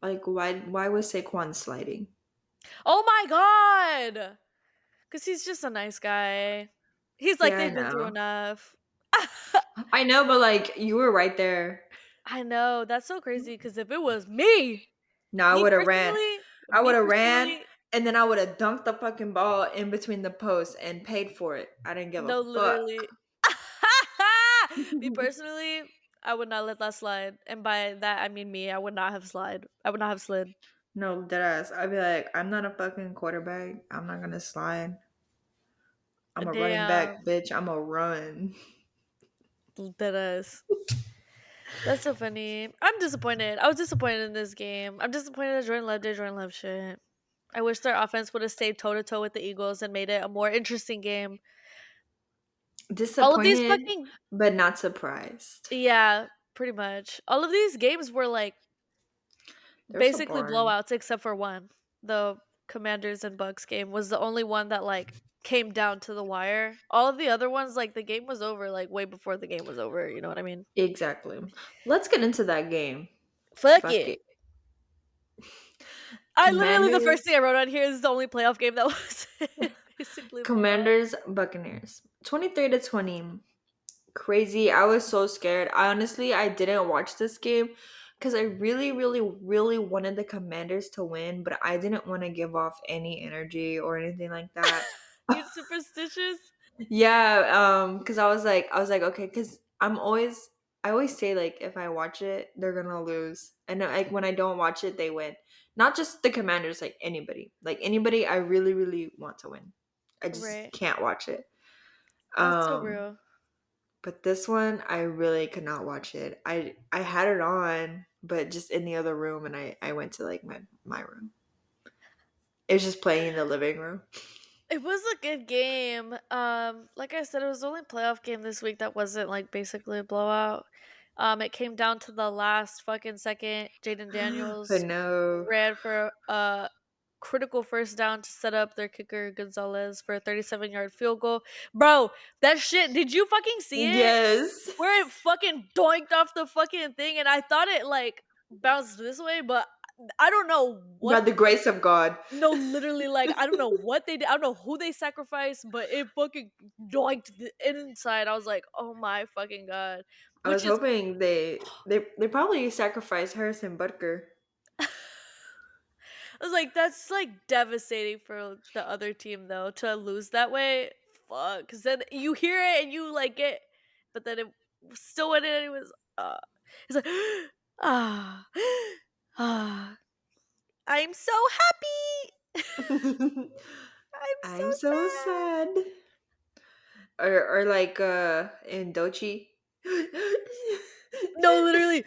like why was Saquon sliding? Oh my god, because he's just a nice guy. He's like Yeah, I they've been through know. enough. I know, but like you were right there. I know that's so crazy. Because if it was me, No, I would have ran. I me would have ran, personally, and then I would have dunked the fucking ball in between the posts and paid for it. I didn't give a no, fuck. literally. Me personally, I would not let that slide. And by that I mean me. I would not have slide. I would not have slid. No, deadass. I'd be like, I'm not a fucking quarterback. I'm not gonna slide. I'm a running back, Damn. bitch. I'm a run. That is. That's so funny. I'm disappointed. I was disappointed in this game. I'm disappointed that Jordan Love did Jordan Love shit. I wish their offense would have stayed toe to toe with the Eagles and made it a more interesting game. All of these Disappointed, fucking but not surprised. yeah, pretty much. All of these games were like They're so basically boring. blowouts except for one. The Commanders and Bucks game was the only one that like came down to the wire. All of the other ones like the game was over like way before the game was over, you know what I mean? Exactly. Let's get into that game. Fuck Fuck it. it. I literally the first Commanders, thing I wrote on here is the only playoff game that was basically blowout. Commanders, Buccaneers. 23-20. Crazy. I was so scared. I didn't watch this game because I really, really, really wanted the Commanders to win, but I didn't want to give off any energy or anything like that. You superstitious? Yeah, because I was like, okay, because I always say like if I watch it, they're gonna lose, and like when I don't watch it, they win. Not just the Commanders, like anybody, I really, really want to win. I just Right. can't watch it. That's so Um, real. but this one, I really could not watch it. I had it on, but just in the other room, and I went to like my room. It was just playing in the living room. It was a good game. Like I said, it was the only playoff game this week that wasn't like basically a blowout. It came down to the last fucking second. Jaden But Daniels no, ran for a critical first down to set up their kicker Gonzalez for a 37-yard field goal. Bro, that shit, did you fucking see it? yes. Where it fucking doinked off the fucking thing and I thought it like bounced this way, but I don't know By what. the grace of God. No, literally, like I don't know what they did. I don't know who they sacrificed, but it fucking doinked the inside. I was like, oh my fucking god, I was which is hoping they probably sacrificed Harrison Butker. I was like, that's like devastating for the other team though to lose that way. Fuck, because then you hear it and you like it, but then it still went in and it was it's like ah ah. I'm so happy. I'm so I'm so sad. sad. Or like in Dochi. No, literally.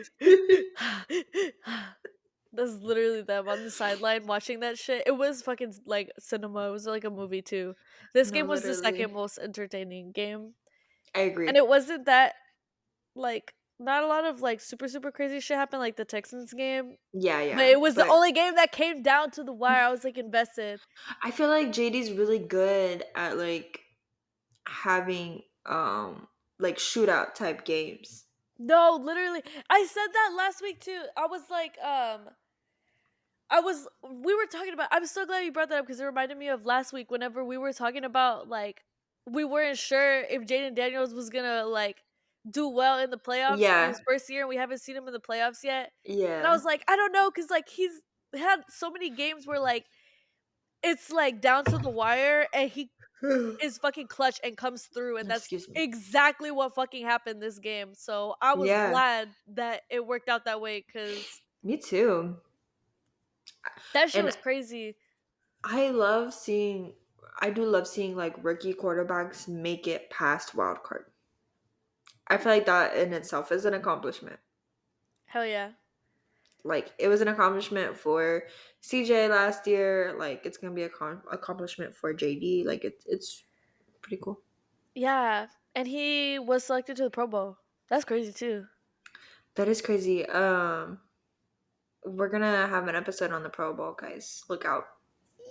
That's literally them on the sideline watching that shit. It was fucking like cinema. It was like a movie too. This No, game was the second literally. most entertaining game. I And agree. it wasn't that like not a lot of like super crazy shit happened like the Texans game. Yeah, But yeah. it was the But only game that came down to the wire. I was like invested. I feel like JD's really good at like having like shootout type games. No, literally. I said that last week too. We were talking about I'm so glad you brought that up because it reminded me of last week whenever we were talking about like we weren't sure if Jaden Daniels was gonna like do well in the playoffs in Yeah. his first year and we haven't seen him in the playoffs yet. And I Yeah. was like, I don't know, because like he's had so many games where like it's like down to the wire and he is fucking clutch and comes through and that's Excuse me. exactly what fucking happened this game. So I was Yeah. glad that it worked out that way because Me too. that shit And was crazy. I love seeing I do love seeing like rookie quarterbacks make it past wild card. I feel like that in itself is an accomplishment. Hell yeah. Like it was an accomplishment for CJ last year. Like it's gonna be a accomplishment for JD. Like it's pretty cool. Yeah, and he was selected to the Pro Bowl. That's crazy too. That is crazy. We're gonna have an episode on the Pro Bowl, guys. Look out.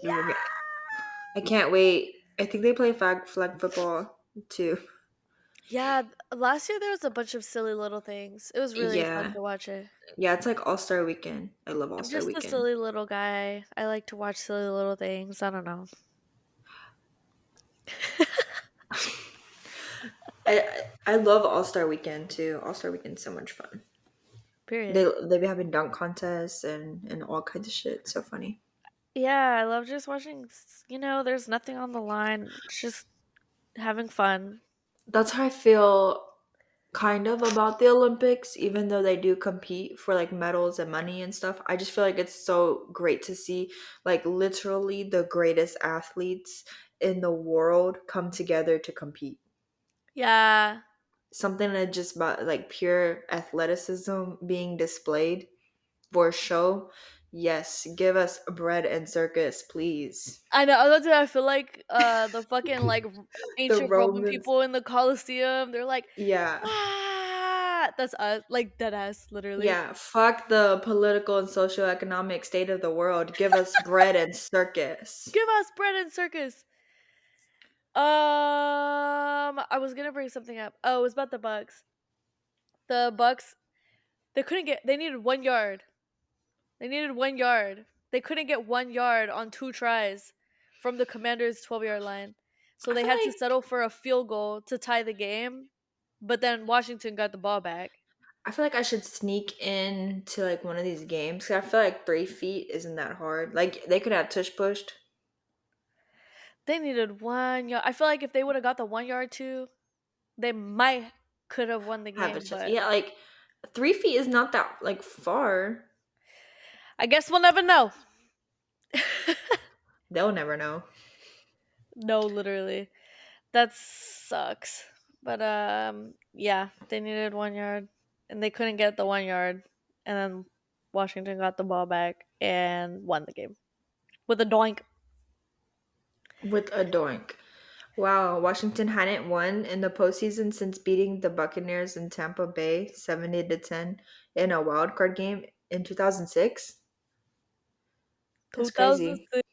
I can't wait. I think they play flag football too. Yeah, last year there was a bunch of silly little things. It was really fun Yeah. to watch it. Yeah, it's like All Star Weekend. I love All I'm Star just a Weekend. silly little guy. I like to watch silly little things. I don't know. I love All Star Weekend too. All Star Weekend's so much fun. Period. They be having dunk contests and all kinds of shit. So funny. Yeah, I love just watching, there's nothing on the line. It's just having fun. That's how I feel kind of about the Olympics, even though they do compete for like medals and money and stuff. I just feel like it's so great to see like literally the greatest athletes in the world come together to compete. Yeah. Something that just about like pure athleticism being displayed for show. Yes, give us bread and circus, please. I know. I feel like the fucking like The ancient Roman Romans. people in the Colosseum. They're like, Yeah. ah, that's us, like dead ass, literally. Yeah, fuck the political and socioeconomic state of the world. Give us bread and circus. Give us bread and circus. I was gonna bring something up. Oh, it was about the Bucks. The Bucks, they needed 1 yard. They needed 1 yard. They couldn't get 1 yard on 2 tries from the Commanders' 12-yard line. So I they feel had to like settle for a field goal to tie the game. But then Washington got the ball back. I feel like I should sneak in to like one of these games. 'Cause I feel like 3 feet isn't that hard. Like they could have tush pushed, They needed 1 yard. I feel like if they would have got the 1 yard too, they might could have won the have a game, chance. but Yeah, like 3 feet is not that like far. I guess we'll never know. They'll never know. No, literally. That sucks. But yeah, they needed 1 yard and they couldn't get the 1 yard and then Washington got the ball back and won the game with a doink. With a doink. Wow, Washington hadn't won in the postseason since beating the Buccaneers in Tampa Bay 70-10 in a wild card game in 2006. That's crazy. 2006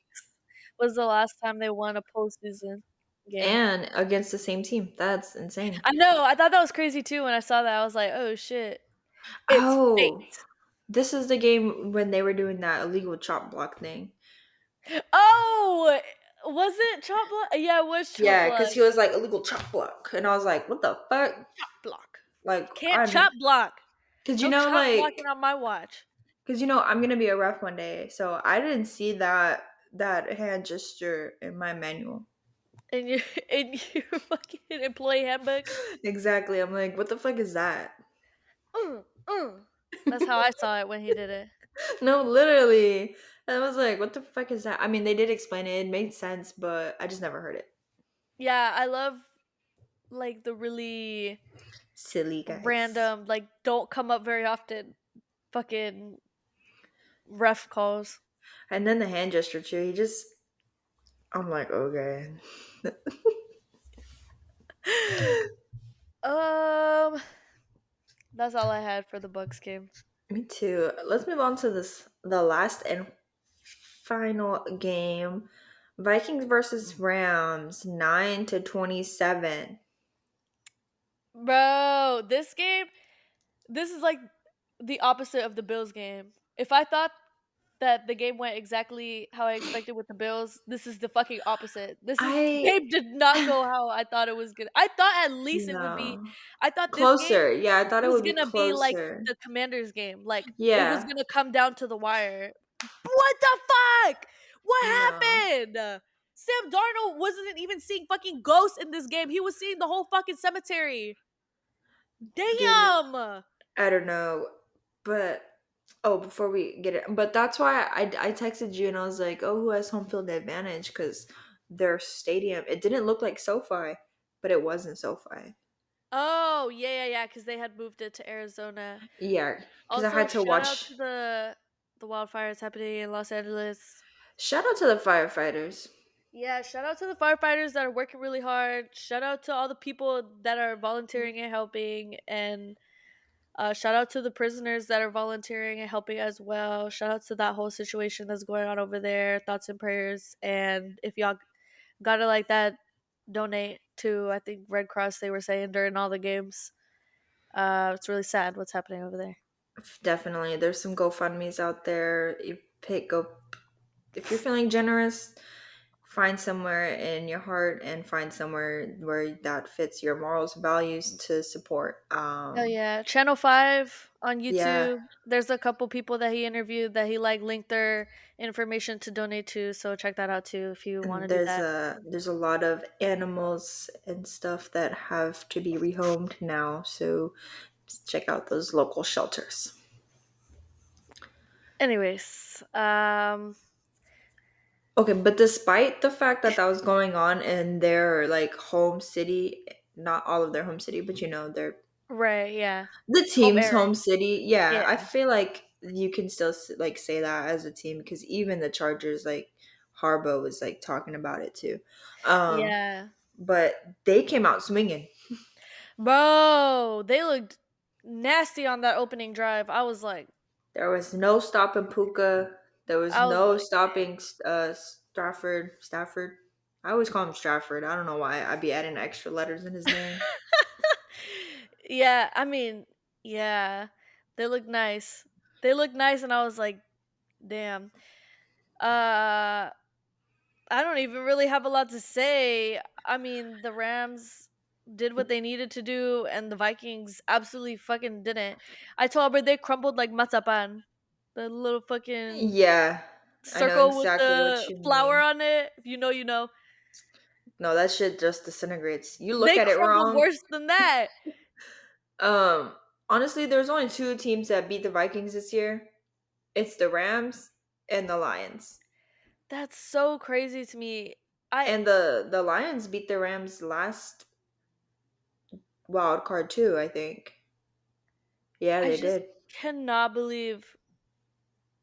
was the last time they won a postseason game. And against the same team. That's insane. I know. I thought that was crazy too when I saw that. I was like, "Oh shit, it's Oh, fate." this is the game when they were doing that illegal chop block thing. Oh, was it chop block? Yeah, it was chop Yeah, block. because he was like illegal chop block. And I was like, what the fuck? Chop block. Like, Can't chop block. because No chop blocking on my watch. I'm gonna be a ref one day, so I didn't see that hand gesture in my manual. In your in your fucking employee handbook. Exactly. I'm like, what the fuck is that? Mm, mm. That's how I saw it when he did it. No, literally. I was like, what the fuck is that? I mean, they did explain it. It made sense, but I just never heard it. Yeah, I love like the really Silly guys. random, like don't come up very often fucking ref calls. And then the hand gesture too. I'm like, okay. um that's all I had for the Bucks game. Me too. Let's move on to the last and final game. Vikings versus Rams, 9-27. Bro, this game, this is like the opposite of the Bills game. If I thought that the game went exactly how I expected with the Bills, this is the fucking opposite. This I game did not go how I thought it was gonna. I thought at least it would be. no. I thought this game Closer. Yeah, I thought it was would be gonna be like closer. the Commanders game. Like it was Yeah. gonna come down to the wire. What the fuck? What No. happened? Sam Darnold wasn't even seeing fucking ghosts in this game. He was seeing the whole fucking cemetery. Dude, Damn. I don't know. But oh, before we get it, but that's why I texted you and I was like, oh, who has home field advantage? Because their stadium, it didn't look like SoFi, but it wasn't SoFi. Oh, yeah, yeah, yeah, because they had moved it to Arizona. Yeah, because I Also, had to shout out watch. to the wildfires happening in Los Angeles. Shout out to the firefighters. Yeah, shout out to the firefighters that are working really hard. Shout out to all the people that are volunteering and helping, and shout out to the prisoners that are volunteering and helping as well. Shout out to that whole situation that's going on over there. Thoughts and prayers. And if y'all got it like that, donate to I think Red Cross. They were saying during all the games. It's really sad what's happening over there. Definitely, there's some GoFundmes out there. You pick go if you're feeling generous, find somewhere in your heart and find somewhere where that fits your morals, values to support. Oh yeah, Channel 5 on Yeah, YouTube. There's a couple people that he interviewed that he like linked their information to donate to, so check that out too if you want and to do that. there's a lot of animals and stuff that have to be rehomed now, so check out those local shelters. Anyways, Okay, but despite the fact that that was going on in their like home city, not all of their home city, but their right, yeah. the Home team's area. home city. Yeah, Yeah. I feel like you can still like say that as a team because even the Chargers, like Harbaugh was like talking about it too. Um, Yeah. but they came out swinging. Bro, they looked nasty on that opening drive. There was no stopping Puka. There was I was no like stopping Stafford. Stafford. I always call him Stratford. I don't know why. I'd be adding extra letters in his name. yeah, I mean, yeah. They look nice. They look nice and I was like, damn. Uh I don't even really have a lot to say. I mean, the Rams did what they needed to do, and the Vikings absolutely fucking didn't. I told Albert they crumbled like matzapan. The little fucking Yeah, I know circle with exactly what the you flour mean. on it. If you know, you know. No, that shit just disintegrates. You look They at it crumbled wrong. worse than that. Um, honestly, there's only two teams that beat the Vikings this year. It's the Rams and the Lions. That's so crazy to me. I And the Lions beat the Rams last wild card too, I think. Yeah, I they just did. cannot believe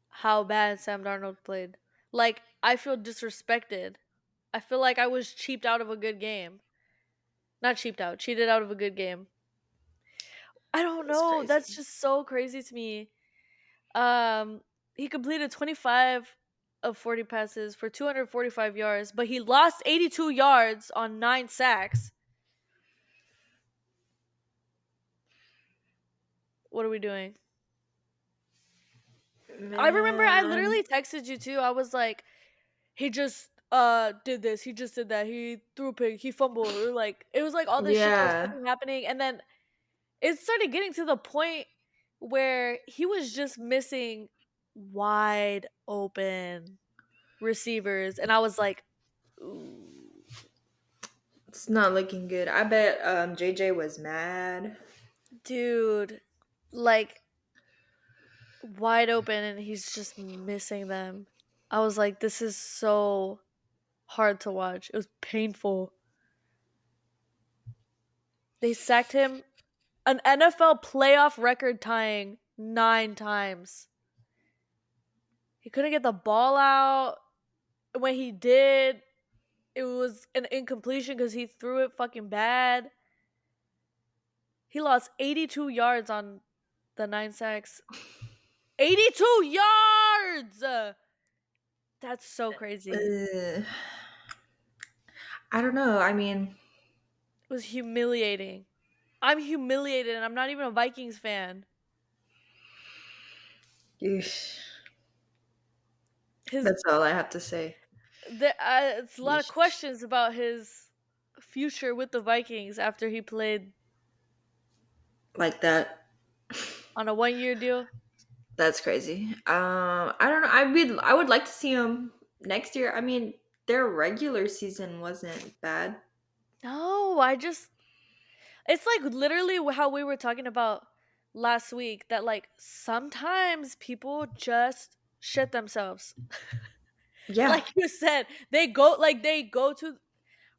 how bad Sam Darnold played. Like, I feel disrespected. I feel like I was cheaped out of a good game. Not cheaped out, cheated out of a good game. I don't That's know. crazy. That's just so crazy to me. Um, he completed 25 of 40 passes for 245 yards, but he lost 82 yards on 9 sacks. What are we doing? I remember I Man. literally texted you too. I was like, he just did this, he just did that, he threw a pick, he fumbled, or like it was like all this shit that was Yeah. fucking happening, and then it started getting to the point where he was just missing wide open receivers, and I was like, "Ooh, It's not looking good. I bet JJ was mad. dude, like wide open, and he's just missing them." I was like, this is so hard to watch. It was painful. They sacked him an NFL playoff record tying 9 times. He couldn't get the ball out. When he did, it was an incompletion because he threw it fucking bad. He lost 82 yards on the 9 sacks. 82 yards! That's so crazy. Uh, I don't know. I mean, It was humiliating. I'm humiliated and I'm not even a Vikings fan. yeesh. His That's all I have to say. it's a lot of Yeesh. questions about his future with the Vikings after he played Like that. on a 1 year deal. That's crazy. I don't know. I would like to see him next year. I mean, their regular season wasn't bad. No, I just it's like literally how we were talking about last week that like sometimes people just shit themselves. Yeah, Like you said, they go to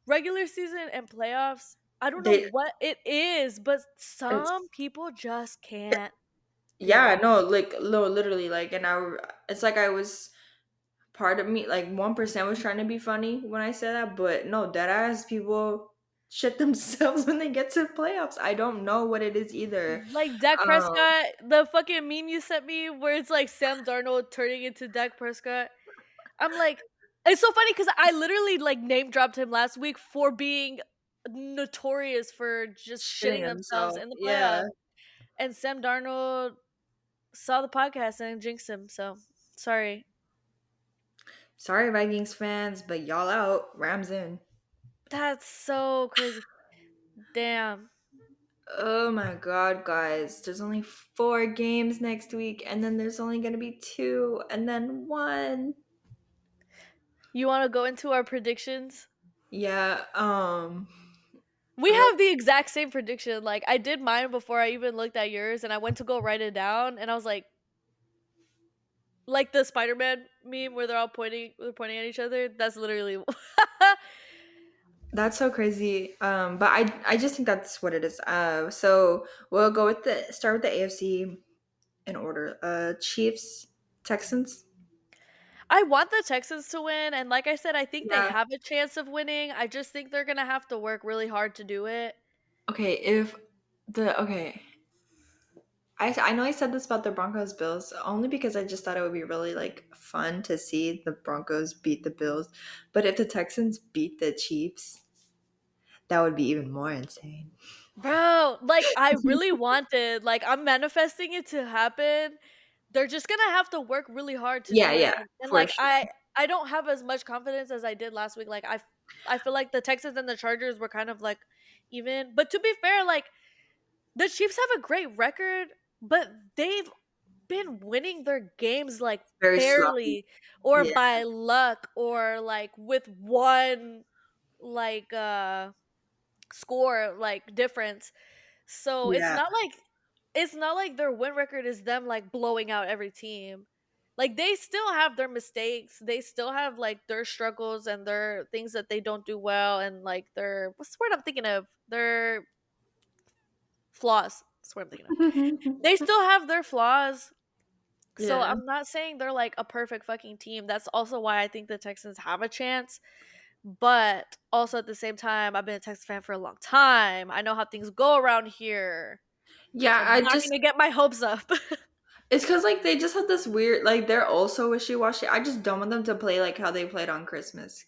regular season and playoffs. I don't know they. what it is, but It's some people just can't do yeah. it. No, like no, literally, like, and It's like I was part of me, like 1% was trying to be funny when I said that, but no, dead ass people shit themselves when they get to playoffs. I don't know what it is either. Like Dak Um, Prescott, the fucking meme you sent me where it's like Sam Darnold turning into Dak Prescott. I'm like, it's so funny because I literally like name dropped him last week for being notorious for just shitting shitting themselves themselves. in the Yeah. playoffs. And Sam Darnold saw the podcast and jinxed him. So sorry. Sorry, Vikings fans, but y'all out. Rams in. That's so crazy. Damn. Oh my god, guys. There's only 4 games next week, and then there's only gonna be two, and then one. You want to go into our predictions? Yeah, We uh, have the exact same prediction. Like I did mine before I even looked at yours, and I went to go write it down, and I was like the Spider-Man meme where they're pointing at each other. That's literally. that's so crazy. But I just think that's what it is. So we'll go with the start with the AFC in order. Chiefs, Texans. I want the Texans to win, and like I said, I think they Yeah. have a chance of winning. I just think they're gonna have to work really hard to do it. Okay, if the okay, I know I said this about the Broncos Bills only because I just thought it would be really like fun to see the Broncos beat the Bills. But if the Texans beat the Chiefs, that would be even more insane. Bro, like I really wanted, like I'm manifesting it to happen. They're just gonna have to work really hard to Yeah, do it. yeah, And for like sure. I don't have as much confidence as I did last week. Like I feel like the Texans and the Chargers were kind of like even. But to be fair, like the Chiefs have a great record, but they've been winning their games like Very sloppy. barely or Yeah, by luck or like with one like score like difference. So yeah, it's not like their win record is them like blowing out every team. Like they still have their mistakes. They still have like their struggles and their things that they don't do well and like their what's the word I'm thinking of? Their flaws. That's what I'm thinking of. They still have their flaws. So yeah, I'm not saying they're like a perfect fucking team. That's also why I think the Texans have a chance. But also at the same time, I've been a Texans fan for a long time. I know how things go around here. yeah. So I'm I not just gonna get my hopes up. it's because like they just have this weird like they're also wishy washy. I just don't want them to play like how they played on Christmas.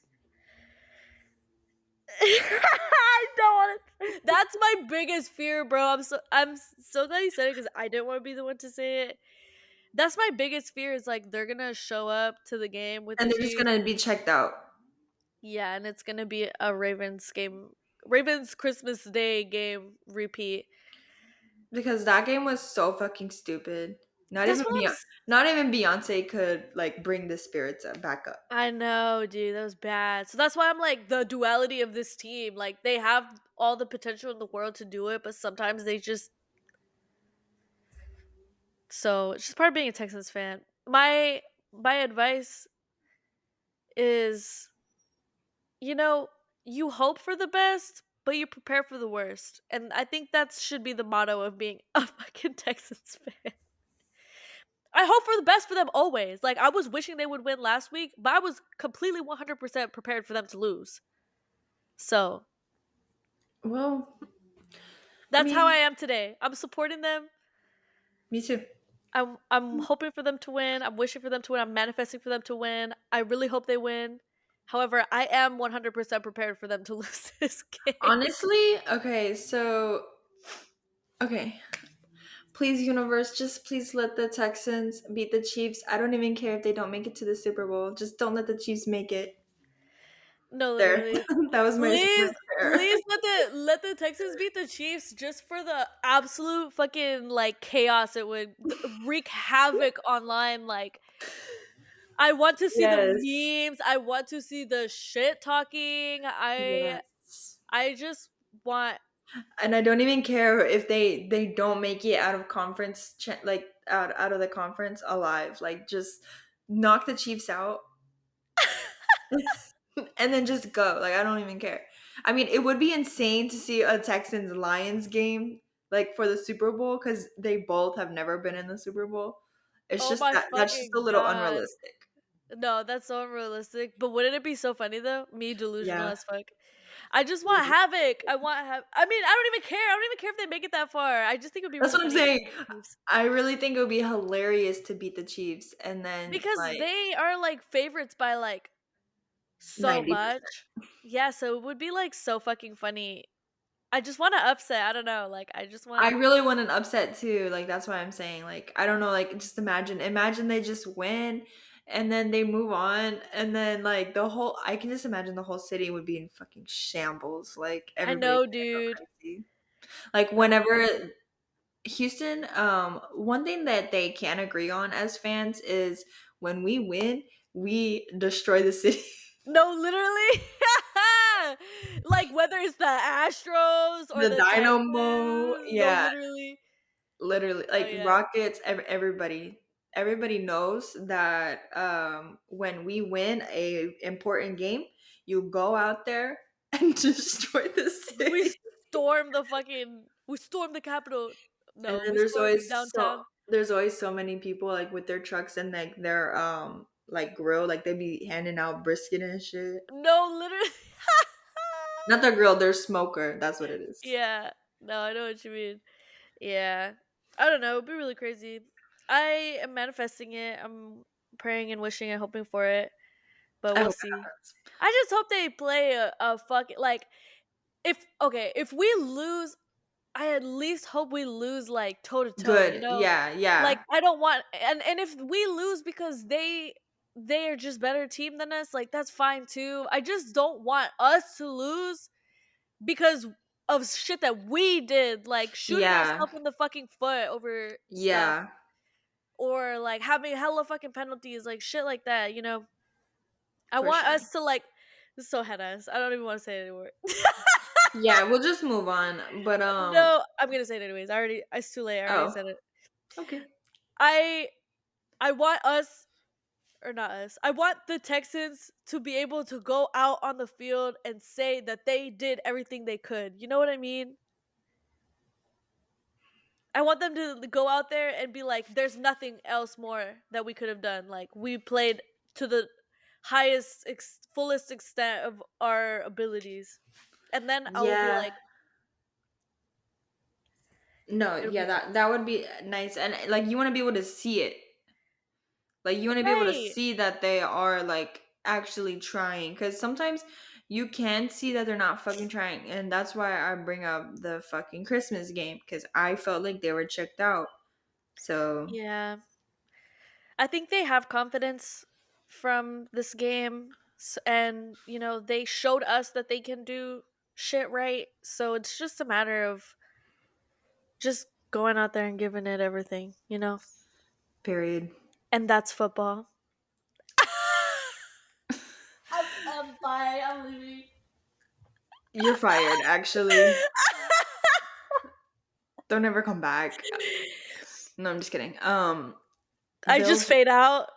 I don't want to. That's my biggest fear, bro. I'm so glad you said it because I didn't want to be the one to say it. That's my biggest fear is like they're gonna show up to the game with the And they're just Chiefs. gonna be checked out. Yeah, and it's gonna be a Ravens Christmas Day game repeat. Because that game was so fucking stupid. Not That's even what Not even Beyonce could like bring the spirits back up. I know, dude. That was bad. So that's why I'm like the duality of this team. Like they have all the potential in the world to do it, but sometimes they just so it's just part of being a Texans fan. My advice is, you know, you hope for the best, but you prepare for the worst. And I think that should be the motto of being a fucking Texans fan. I hope for the best for them always. Like, I was wishing they would win last week, but I was completely 100% prepared for them to lose. So, Well, I that's how I mean, am today. I'm supporting them. me too. I'm hoping for them to win. I'm wishing for them to win. I'm manifesting for them to win. I really hope they win. However, I am 100% prepared for them to lose this game. Honestly, okay, so okay. Please, universe, just please let the Texans beat the Chiefs. I don't even care if they don't make it to the Super Bowl. Just don't let the Chiefs make it. No, There. literally. That was my Please, secret prayer. please let the Texans beat the Chiefs just for the absolute fucking like chaos it would wreak havoc online. Like, I want to see the Yes. memes. I want to see the shit talking. Yes. I just want. And I don't even care if they don't make it out of conference like out of the conference alive. Like just knock the Chiefs out and then just go. Like I don't even care. I mean, it would be insane to see a Texans Lions game like for the Super Bowl cuz they both have never been in the Super Bowl. It's Oh just my that's just a fucking little god. unrealistic. No, that's so unrealistic. But wouldn't it be so funny though? Me delusional Yeah. as fuck. I just want havoc. I want I mean, I don't even care. I don't even care if they make it that far. I just think it would be That's really what I'm funny if they saying. beat the Chiefs. I really think it would be hilarious to beat the Chiefs and then Because like they are like favorites by like so 90%. much. Yeah, so it would be like so fucking funny. I just want to upset. I don't know. Like I just I want. really want an upset too. Like that's why I'm saying. Like I don't know. Like just imagine they just win, and then they move on, and then like the whole. I can just imagine the whole city would be in fucking shambles. Like I everybody's know, gonna go dude. crazy. Like No. whenever Houston, one thing that they can agree on as fans is when we win, we destroy the city. No, literally. Like whether it's the Astros or The the dynamo, Texans. No, yeah. literally. Literally, Oh like yeah. Rockets, everybody knows that when we win a important game, you go out there and destroy the We city. storm the Capitol. And No, then we storm downtown. there's always so many people like with their trucks and like their like grill, like they be handing out brisket and shit. No, literally. Not the grill, their smoker. That's what it is. Yeah. No, I know what you mean. Yeah. I don't know. It'd be really crazy. I am manifesting it. I'm praying and wishing and hoping for it, but I we'll hope it see. happens. I just hope they play a fucking like if we lose, I at least hope we lose like toe to toe, you Good. know? Yeah, Like yeah. I don't want and if we lose because they are just better team than us, like that's fine too. I just don't want us to lose because of shit that we did, like shooting Yeah. ourselves in the fucking foot over stuff Yeah, or like having hella fucking penalties, like shit like that, you know? I for want sure. us to like this is so head ass. I don't even want to say it anymore. Yeah, we'll just move on. But No, I'm gonna say it anyways. It's too late. I already oh, said it. okay. I I want us or not us. I want the Texans to be able to go out on the field and say that they did everything they could. You know what I mean? I want them to go out there and be like, "There's nothing else more that we could have done. Like we played to the fullest extent of our abilities." And then I will be Yeah. like, No, "It'll yeah, be that would be nice. And like you want to be able to see it. Like you want to be able to right." see that they are like actually trying cuz sometimes you can see that they're not fucking trying. And that's why I bring up the fucking Christmas game cuz I felt like they were checked out. So, Yeah. I think they have confidence from this game, and they showed us that they can do shit right. So it's just a matter of just going out there and giving it everything. period. And that's football. I'm fine. I'm leaving. You're fired actually. Don't ever come back. No, I'm just kidding. I just Bills fade out.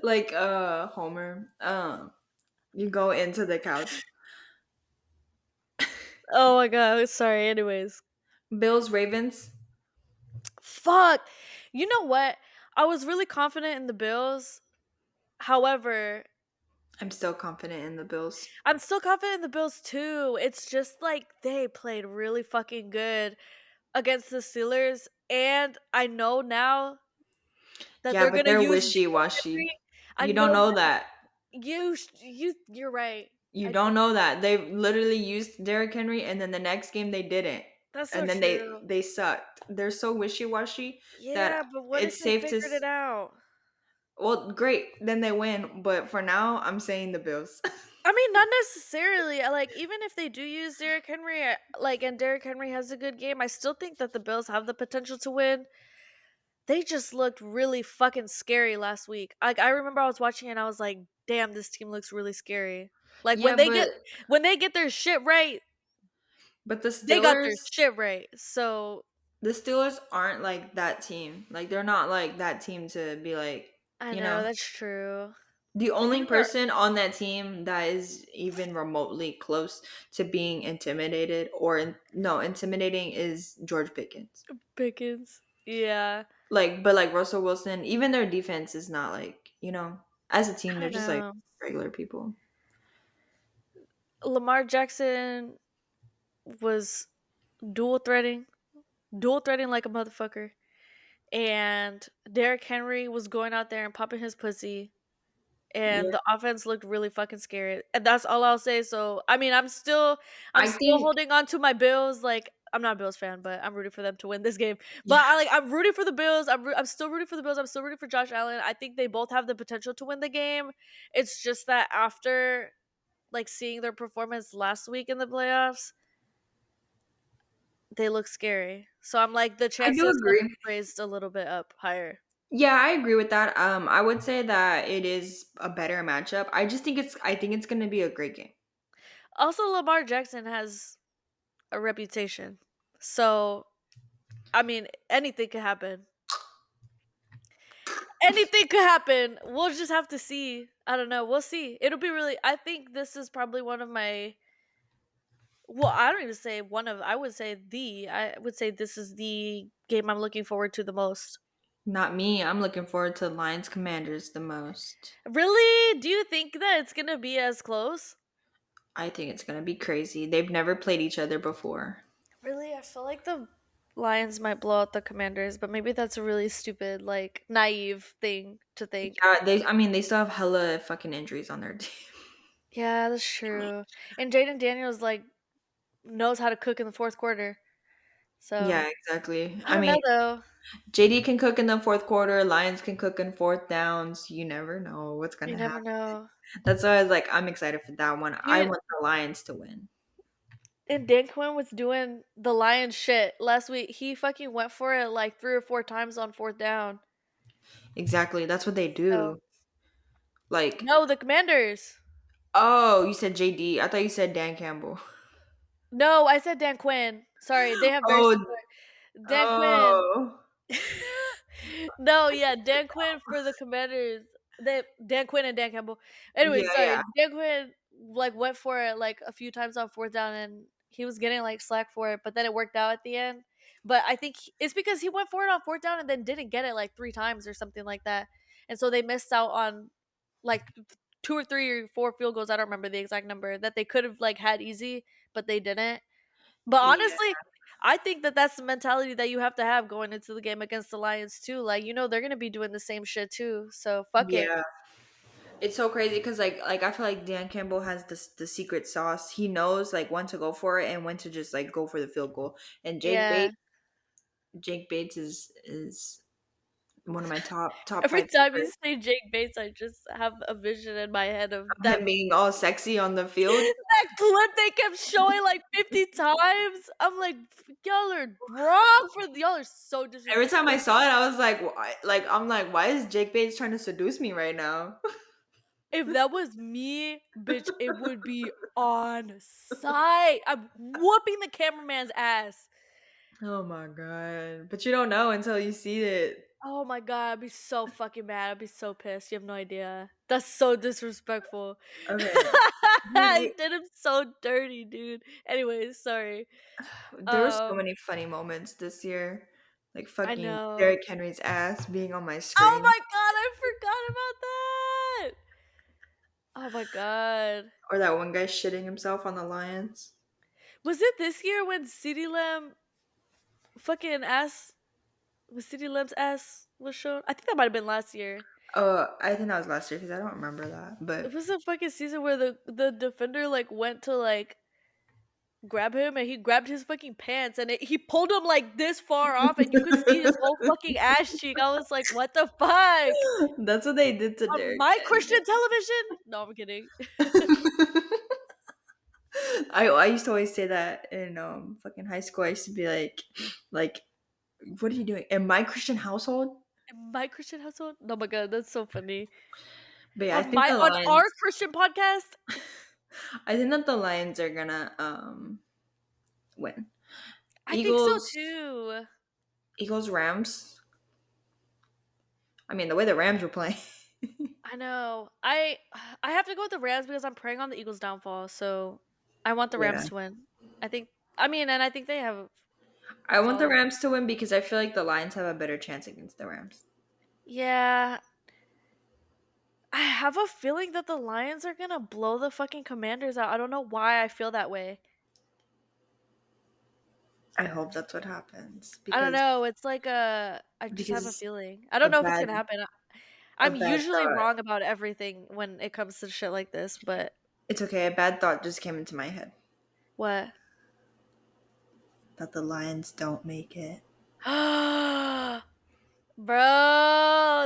Like Homer. You go into the couch. Oh my god, sorry. Anyways. Bills Ravens. Fuck. You know what? I was really confident in the Bills. However, I'm still confident in the Bills. I'm still confident in the Bills too. It's just like they played really fucking good against the Steelers, and I know now that Yeah, they're but gonna they're use wishy Derrick washy. Henry. I You know don't know that that. you're right. You I don't know that. They literally used Derrick Henry and then the next game they didn't. That's so And then true. they sucked. They're so wishy-washy that Yeah, but what if it's they safe to figured it out? well, great. Then they win, but for now, I'm saying the Bills. I mean, not necessarily. Like, even if they do use Derrick Henry, and Derrick Henry has a good game, I still think that the Bills have the potential to win. They just looked really fucking scary last week. Like, I remember I was watching it and I was like, "Damn, this team looks really scary." Like Yeah, but when they get their shit right, but the they got Steelers their shit right. So the Steelers aren't like that team. Like they're not like that team to be like, I you know know. that's true. The But only neither are person on that team that is even remotely close to being intimidated or no, intimidating is George Pickens. Pickens. Yeah, Like, but like Russell Wilson, even their defense is not like, as a team, I they're don't just like know. regular people. Lamar Jackson was dual threading, dual threading like a motherfucker. And Derrick Henry was going out there and popping his pussy, Yeah. and the offense looked really fucking scary. And that's all I'll say. So, I mean, I'm I still think holding on to my Bills. Like, I'm not a Bills fan, but I'm rooting for them to win this game. But I'm rooting for the Bills. I'm still rooting for the Bills. I'm still rooting for Josh Allen. I think they both have the potential to win the game. It's just that after like seeing their performance last week in the playoffs, they look scary. So I'm like the I do chances have agree. been raised a little bit up higher. Yeah, I agree with that. I would say that it is a better matchup. I think it's gonna be a great game. Also, Lamar Jackson has a reputation. So, I mean, anything could happen. Anything could happen. We'll just have to see. I don't know. We'll see. It'll be really I think this is probably one of my well, I don't even say one of I would say I would say this is the game I'm looking forward to the most. Not me. I'm looking forward to Lions Commanders the most. Really? Do you think that it's going to be as close? I think it's gonna be crazy. They've never played each other before. Really? I feel like the Lions might blow out the Commanders, but maybe that's a really stupid, like, naive thing to think. Yeah, I mean, they still have hella fucking injuries on their team. Yeah, that's true. And Jaden Daniels like knows how to cook in the fourth quarter. So Yeah, exactly. I I don't mean, know though. JD can cook in the fourth quarter. Lions can cook in fourth downs. You never know what's You gonna never happen. know. That's why I was like, I'm excited for that one. I Dude, want the Lions to win. and Dan Quinn was doing the Lions shit last week. He fucking went for it like 3 or 4 times on fourth down. Exactly. That's what they So do. Like, no, the Commanders. oh, you said JD. I thought you said Dan Campbell. No, I said Dan Quinn. Sorry, they have very Oh, similar. Dan Quinn. oh. No, yeah, Dan Quinn for the Commanders. Dan Quinn and Dan Campbell. Anyways, Yeah, sorry. yeah. Dan Quinn like went for it like a few times on fourth down and he was getting like slack for it, but then it worked out at the end. But I think it's because he went for it on fourth down and then didn't get it like 3 times or something like that. And so they missed out on like 2 or 3 or 4 field goals. I don't remember the exact number that they could have like had easy, but they didn't. But Yeah. honestly, I think that that's the mentality that you have to have going into the game against the Lions too. Like, they're gonna be doing the same shit too. So fuck it. Yeah. It's so crazy because like I feel like Dan Campbell has this the secret sauce. He knows like when to go for it and when to just like go for the field goal. And Yeah. Jake Bates is one of my top Every five time you favorites. say Jake Bates, I just have a vision in my head of Of him being all sexy on the field. that clip they kept showing like 50 times. I'm like, y'all are wrong for y'all are so Every time I disrespectful. saw it, I was like, I'm like, why is Jake Bates trying to seduce me right now? If that was me, bitch, it would be on site. I'm whooping the cameraman's ass. Oh my god! But you don't know until you see it. Oh my god, I'd be so fucking mad. I'd be so pissed. You have no idea. That's so disrespectful. Okay. I did him so dirty, dude. Anyways, sorry. There were so Um, many funny moments this year. Like I fucking know. Derrick Henry's ass being on my Oh screen. my god, I forgot about that. Oh my god. Or that one guy shitting himself on the Lions. Was it this year when CD Lamb fucking ass was CD Lamb's ass was shown? I think that might have been last year. Oh, I think that was last year because I don't remember that. It But was a fucking season where the defender like went to like grab him and he grabbed his fucking pants and he pulled him like this far off and you could see his whole fucking ass cheek. I was like, what the fuck? that's what they did to On Derrick my Christian Henry. television? No, I'm kidding. I used to always say that in fucking high school. I used to be like, what are you doing in my Christian household? In my Christian household? Oh my god, that's so funny. But yeah, I think the On our Lions. Christian podcast? I think that the Lions are gonna win. I think so Eagles, too. Eagles, Rams. I mean, the way the Rams were playing. I know. I have to go with the Rams because I'm praying on the Eagles' downfall. So I want the Yeah, Rams to win. I think. I mean, and I think they have I want the solid. Rams to win because I feel like the Lions have a better chance against the Rams. Yeah, I have a feeling that the Lions are gonna blow the fucking Commanders out. I don't know why I feel that way. I hope that's what happens I don't because know. It's like I just have a because feeling. I a don't know if it's bad gonna happen. a I'm bad usually thought. wrong about everything when it comes to shit like this, but It's okay. A bad thought just came into my head what? that the Lions don't make it. Bro,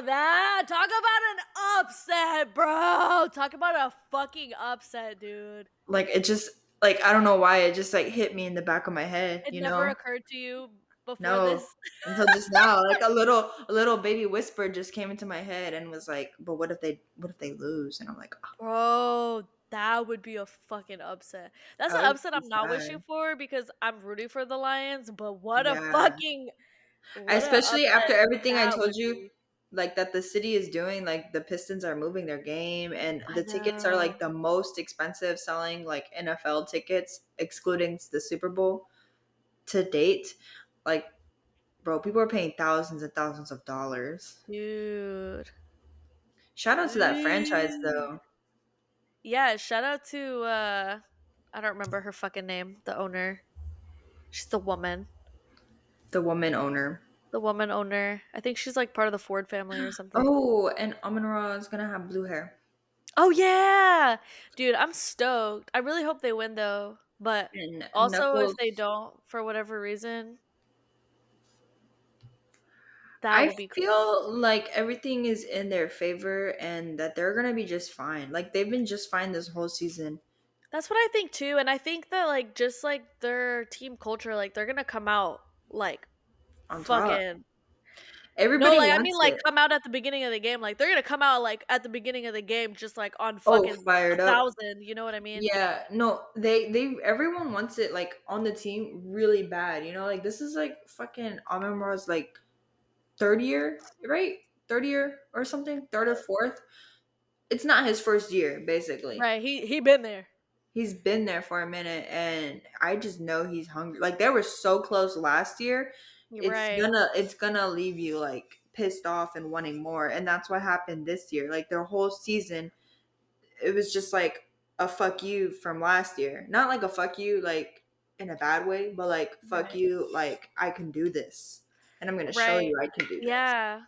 that talk about an upset, bro. Talk about a fucking upset, dude. Like it just like I don't know why it just like hit me in the back of my head. It You never know? occurred to you before No, this. until just now, like a little baby whisper just came into my head and was like, "But what if they lose?" And I'm like, oh, Bro, that would be a fucking upset. That's an "I would upset be I'm not wishing sad." for because I'm rooting for the Lions, but Yeah, what a especially after upset everything I that told would you, be. like that the city is doing. Like the Pistons are moving their game, and I the tickets are like know. the most expensive selling like NFL tickets, excluding the Super Bowl to date. Like, bro, people are paying thousands and thousands of dollars. Dude. Shout out to that franchise Dude. though. Yeah, shout out to I don't remember her fucking name, the owner. She's the woman. The woman owner. The woman owner. I think she's like part of the Ford family or something. Oh, and Amon Ra is gonna have blue hair. Oh yeah. Dude, I'm stoked. I really hope they win though. But And also if they Knuckles. don't for whatever reason, that I would be crazy. feel like everything is in their favor and that they're gonna be just fine. Like they've been just fine this whole season That's what I think too. And I think that like just like their team culture, like they're gonna come out like on top. fucking no, Everybody like I mean wants like it. come out at the beginning of the game. Like they're gonna come out like at the beginning of the game just like on Oh, fucking fired a up. thousand, you know what I mean? Yeah, no, they everyone wants it like on the team really bad. You know, like this is like fucking Amon Ra's like third year, right? Third year or something, third or fourth. It's not his first year, basically. Right. He been there. He's been there for a minute and I just know he's hungry. Like they were so close last year. You're It's right. gonna it's gonna leave you like pissed off and wanting more. And that's what happened this year. Like their whole season, it was just like a fuck you from last year. Not like a fuck you like in a bad way, but like fuck Right. you like I can do this. And I'm gonna show Right. you I can do this. Yeah.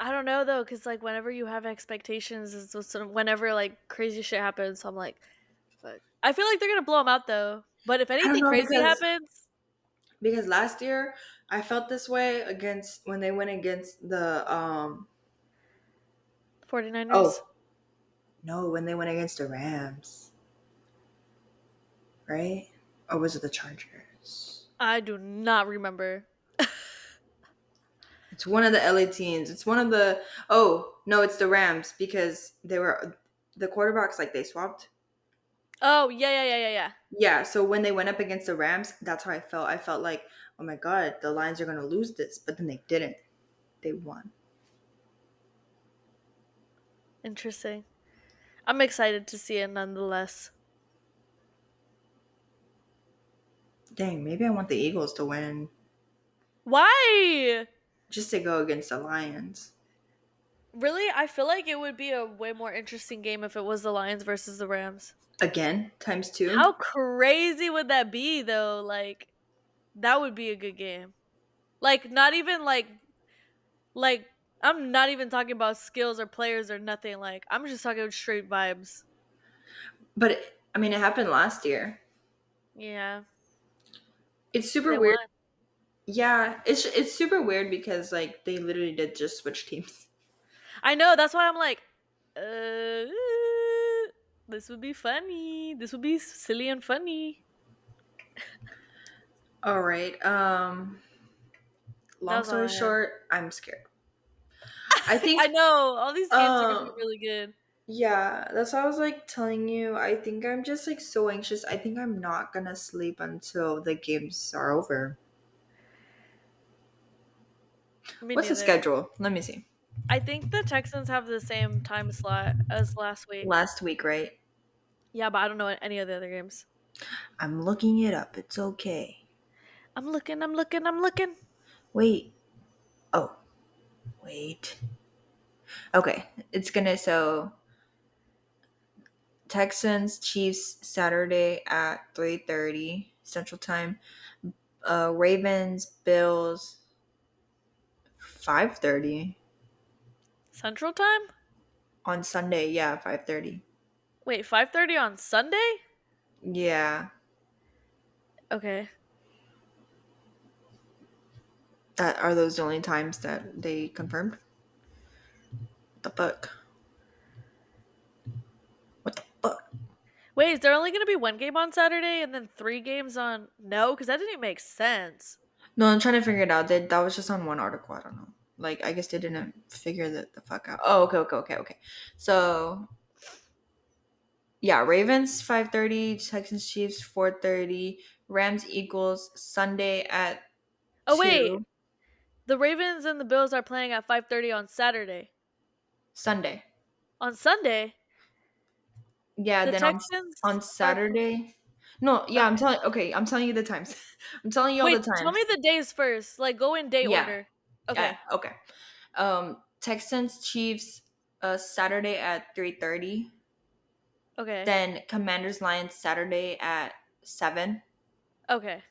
I don't know though, cause like whenever you have expectations, is sort of whenever like crazy shit happens, I'm like, fuck. I feel like they're gonna blow them out though. But if I don't anything know crazy because happens, last year I felt this way against when they went against the 49ers, oh no, when they went against the Rams, right? Or was it the Chargers? I do not remember. It's one of the LA teams. It's one of the oh no, it's the Rams because they were the quarterbacks like they swapped. Oh yeah, yeah, yeah, yeah, yeah. Yeah, so when they went up against the Rams, that's how I felt. I felt like, oh my god, the Lions are gonna lose this, but then they didn't. They won. Interesting. I'm excited to see it nonetheless. Dang, maybe I want the Eagles to win Why? just to go against the Lions. Really? I feel like it would be a way more interesting game if it was the Lions versus the Rams. Again, times two. How crazy would that be though? Like that would be a good game. Like not even like I'm not even talking about skills or players or nothing. Like I'm just talking straight vibes. But I mean, it happened last year. Yeah, It's super they weird. won. Yeah, it's super weird because like they literally did just switch teams. I know. That's why I'm like, uh, this would be funny. This would be silly and funny. All right. That Long was all story I had. short, I'm scared. I I think know all these games are gonna be um really good. yeah, that's why I was like telling you. I think I'm just like so anxious. I think I'm not gonna sleep until the games are over. Me What's the neither. schedule? Let me see. I think the Texans have the same time slot as last week. Last week, right? Yeah, but I don't know any of the other games. I'm looking it up. It's okay. I'm looking. I'm looking. I'm looking. Wait. Oh, wait. Okay. It's gonna so Texans Chiefs Saturday at 3:30 Central Time. Ravens Bills 5:30 Central Time. on Sunday. Yeah, 5:30. Wait, 5:30 on Sunday? Yeah. Okay. That are those the only times that they confirmed? What the fuck? What the fuck? Wait, is there only gonna be one game on Saturday and then three games on? No, because that didn't make sense. No, I'm trying to figure it out. That was just on one article. I don't know. Like I guess they didn't figure the fuck out. Oh, okay. So yeah, Ravens 5:30, Texans Chiefs 4:30, Rams Eagles Sunday at Oh wait, 2. the Ravens and the Bills are playing at 5:30 on Saturday. Sunday. On Sunday, Yeah, the then on Texans are. Saturday. No, yeah, Okay. I'm telling you the times. I'm telling you all the Wait, tell times. me the days first. Like go in day Yeah. order. Yeah, Okay. okay. Texans Chiefs Saturday at 3:30. Okay. Then Commanders Lions Saturday at 7. Okay.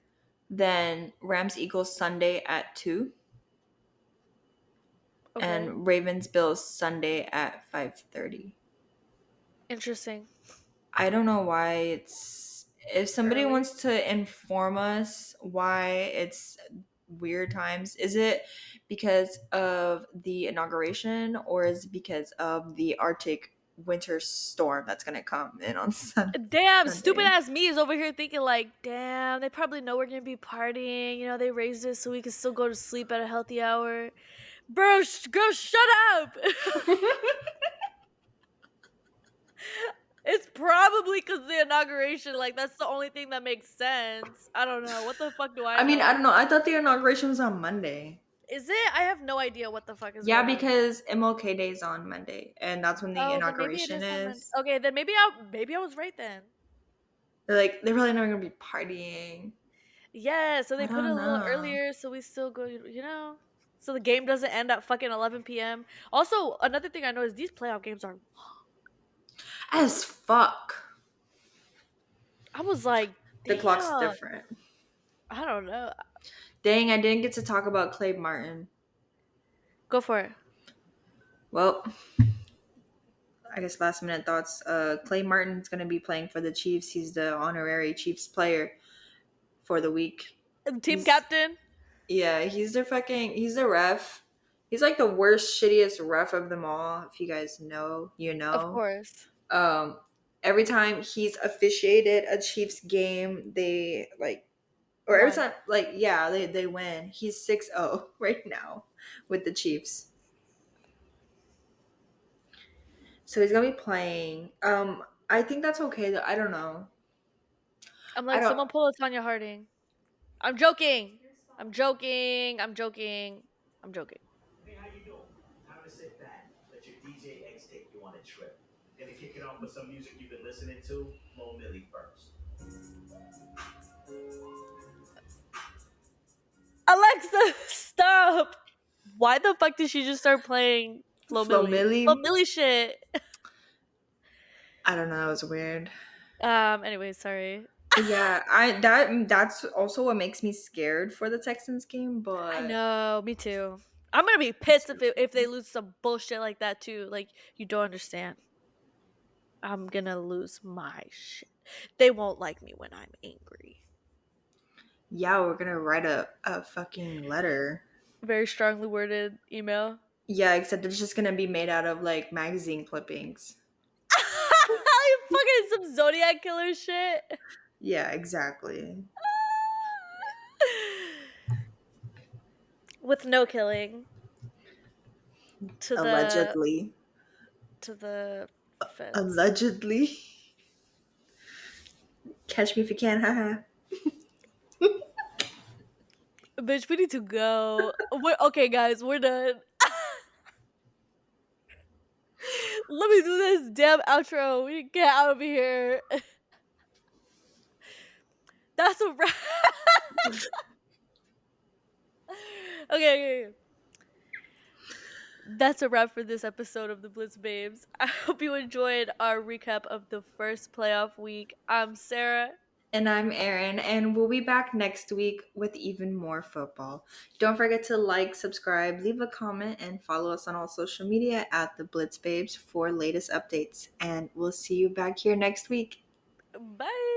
Then Rams Eagles Sunday at 2. Okay. And Ravens Bills Sunday at 5:30. Interesting. I don't know why it's if somebody Early. wants to inform us why it's weird times, is it because of the inauguration or is it because of the Arctic winter storm that's going to come in on Damn, stupid Sunday? ass me is over here thinking like, damn, they probably know we're gonna be partying. You know, they raised it so we can still go to sleep at a healthy hour. Bro, girl, shut up. It's probably because the inauguration. Like, that's the only thing that makes sense. I don't know. What the fuck do I I mean, I know? don't know. I thought the inauguration was on Monday. Is it? I have no idea what the fuck is Yeah, going on. because MLK Day is on Monday, and that's when the Oh, then maybe it inauguration is on Monday. is. Okay, then maybe I was right then. They're like, they're really not gonna be partying. Yeah, so I they put it don't a little know. earlier so we still go, so the game doesn't end at fucking 11 p.m. Also, another thing I know is these playoff games are. As fuck. I was like, The clock's damn. different. I don't know. Dang, I didn't get to talk about Clay Martin. Go for it. Well, I guess last minute thoughts. Clay Martin's gonna be playing for the Chiefs. He's the honorary Chiefs player for the week. Team He's captain, yeah, he's the ref. He's like the worst, shittiest ref of them all. If you guys know, you of know. course. Um, every time he's officiated a Chiefs game, they like, or every One. time, like, yeah, they win. He's 6-0 right now with the Chiefs. So he's gonna be playing. I think that's okay though. I don't know. I'm I like, don't. someone pull a Tanya Harding. I'm joking. I'm joking. I'm joking. I'm joking. Alexa, stop! Why the fuck did she just start playing Flo Flo Milli? Flo Milli. Milli shit. I don't know. That was weird. Anyway, sorry. Yeah, that's also what makes me scared for the Texans game. I But know, me too. I'm gonna be it's pissed still if they fun. lose some bullshit like that too. Like you don't understand. I'm gonna lose my shit. They won't like me when I'm angry. Yeah, we're gonna write a fucking letter. Very strongly worded email. Yeah, except it's just gonna be made out of like magazine clippings. Fucking some Zodiac killer shit. Yeah, exactly. With no killing to the Allegedly. to the feds. Allegedly. Catch me if you can, haha. Bitch, we need to go. We're okay, guys. We're done. Let me do this damn outro. We need to get out of here. That's a wrap. Okay. That's a wrap for this episode of the Blitz Babes. I hope you enjoyed our recap of the first playoff week. I'm Sarah. And I'm Erin, and we'll be back next week with even more football. Don't forget to like, subscribe, leave a comment, and follow us on all social media at the Blitz Babes for latest updates. And we'll see you back here next week. Bye.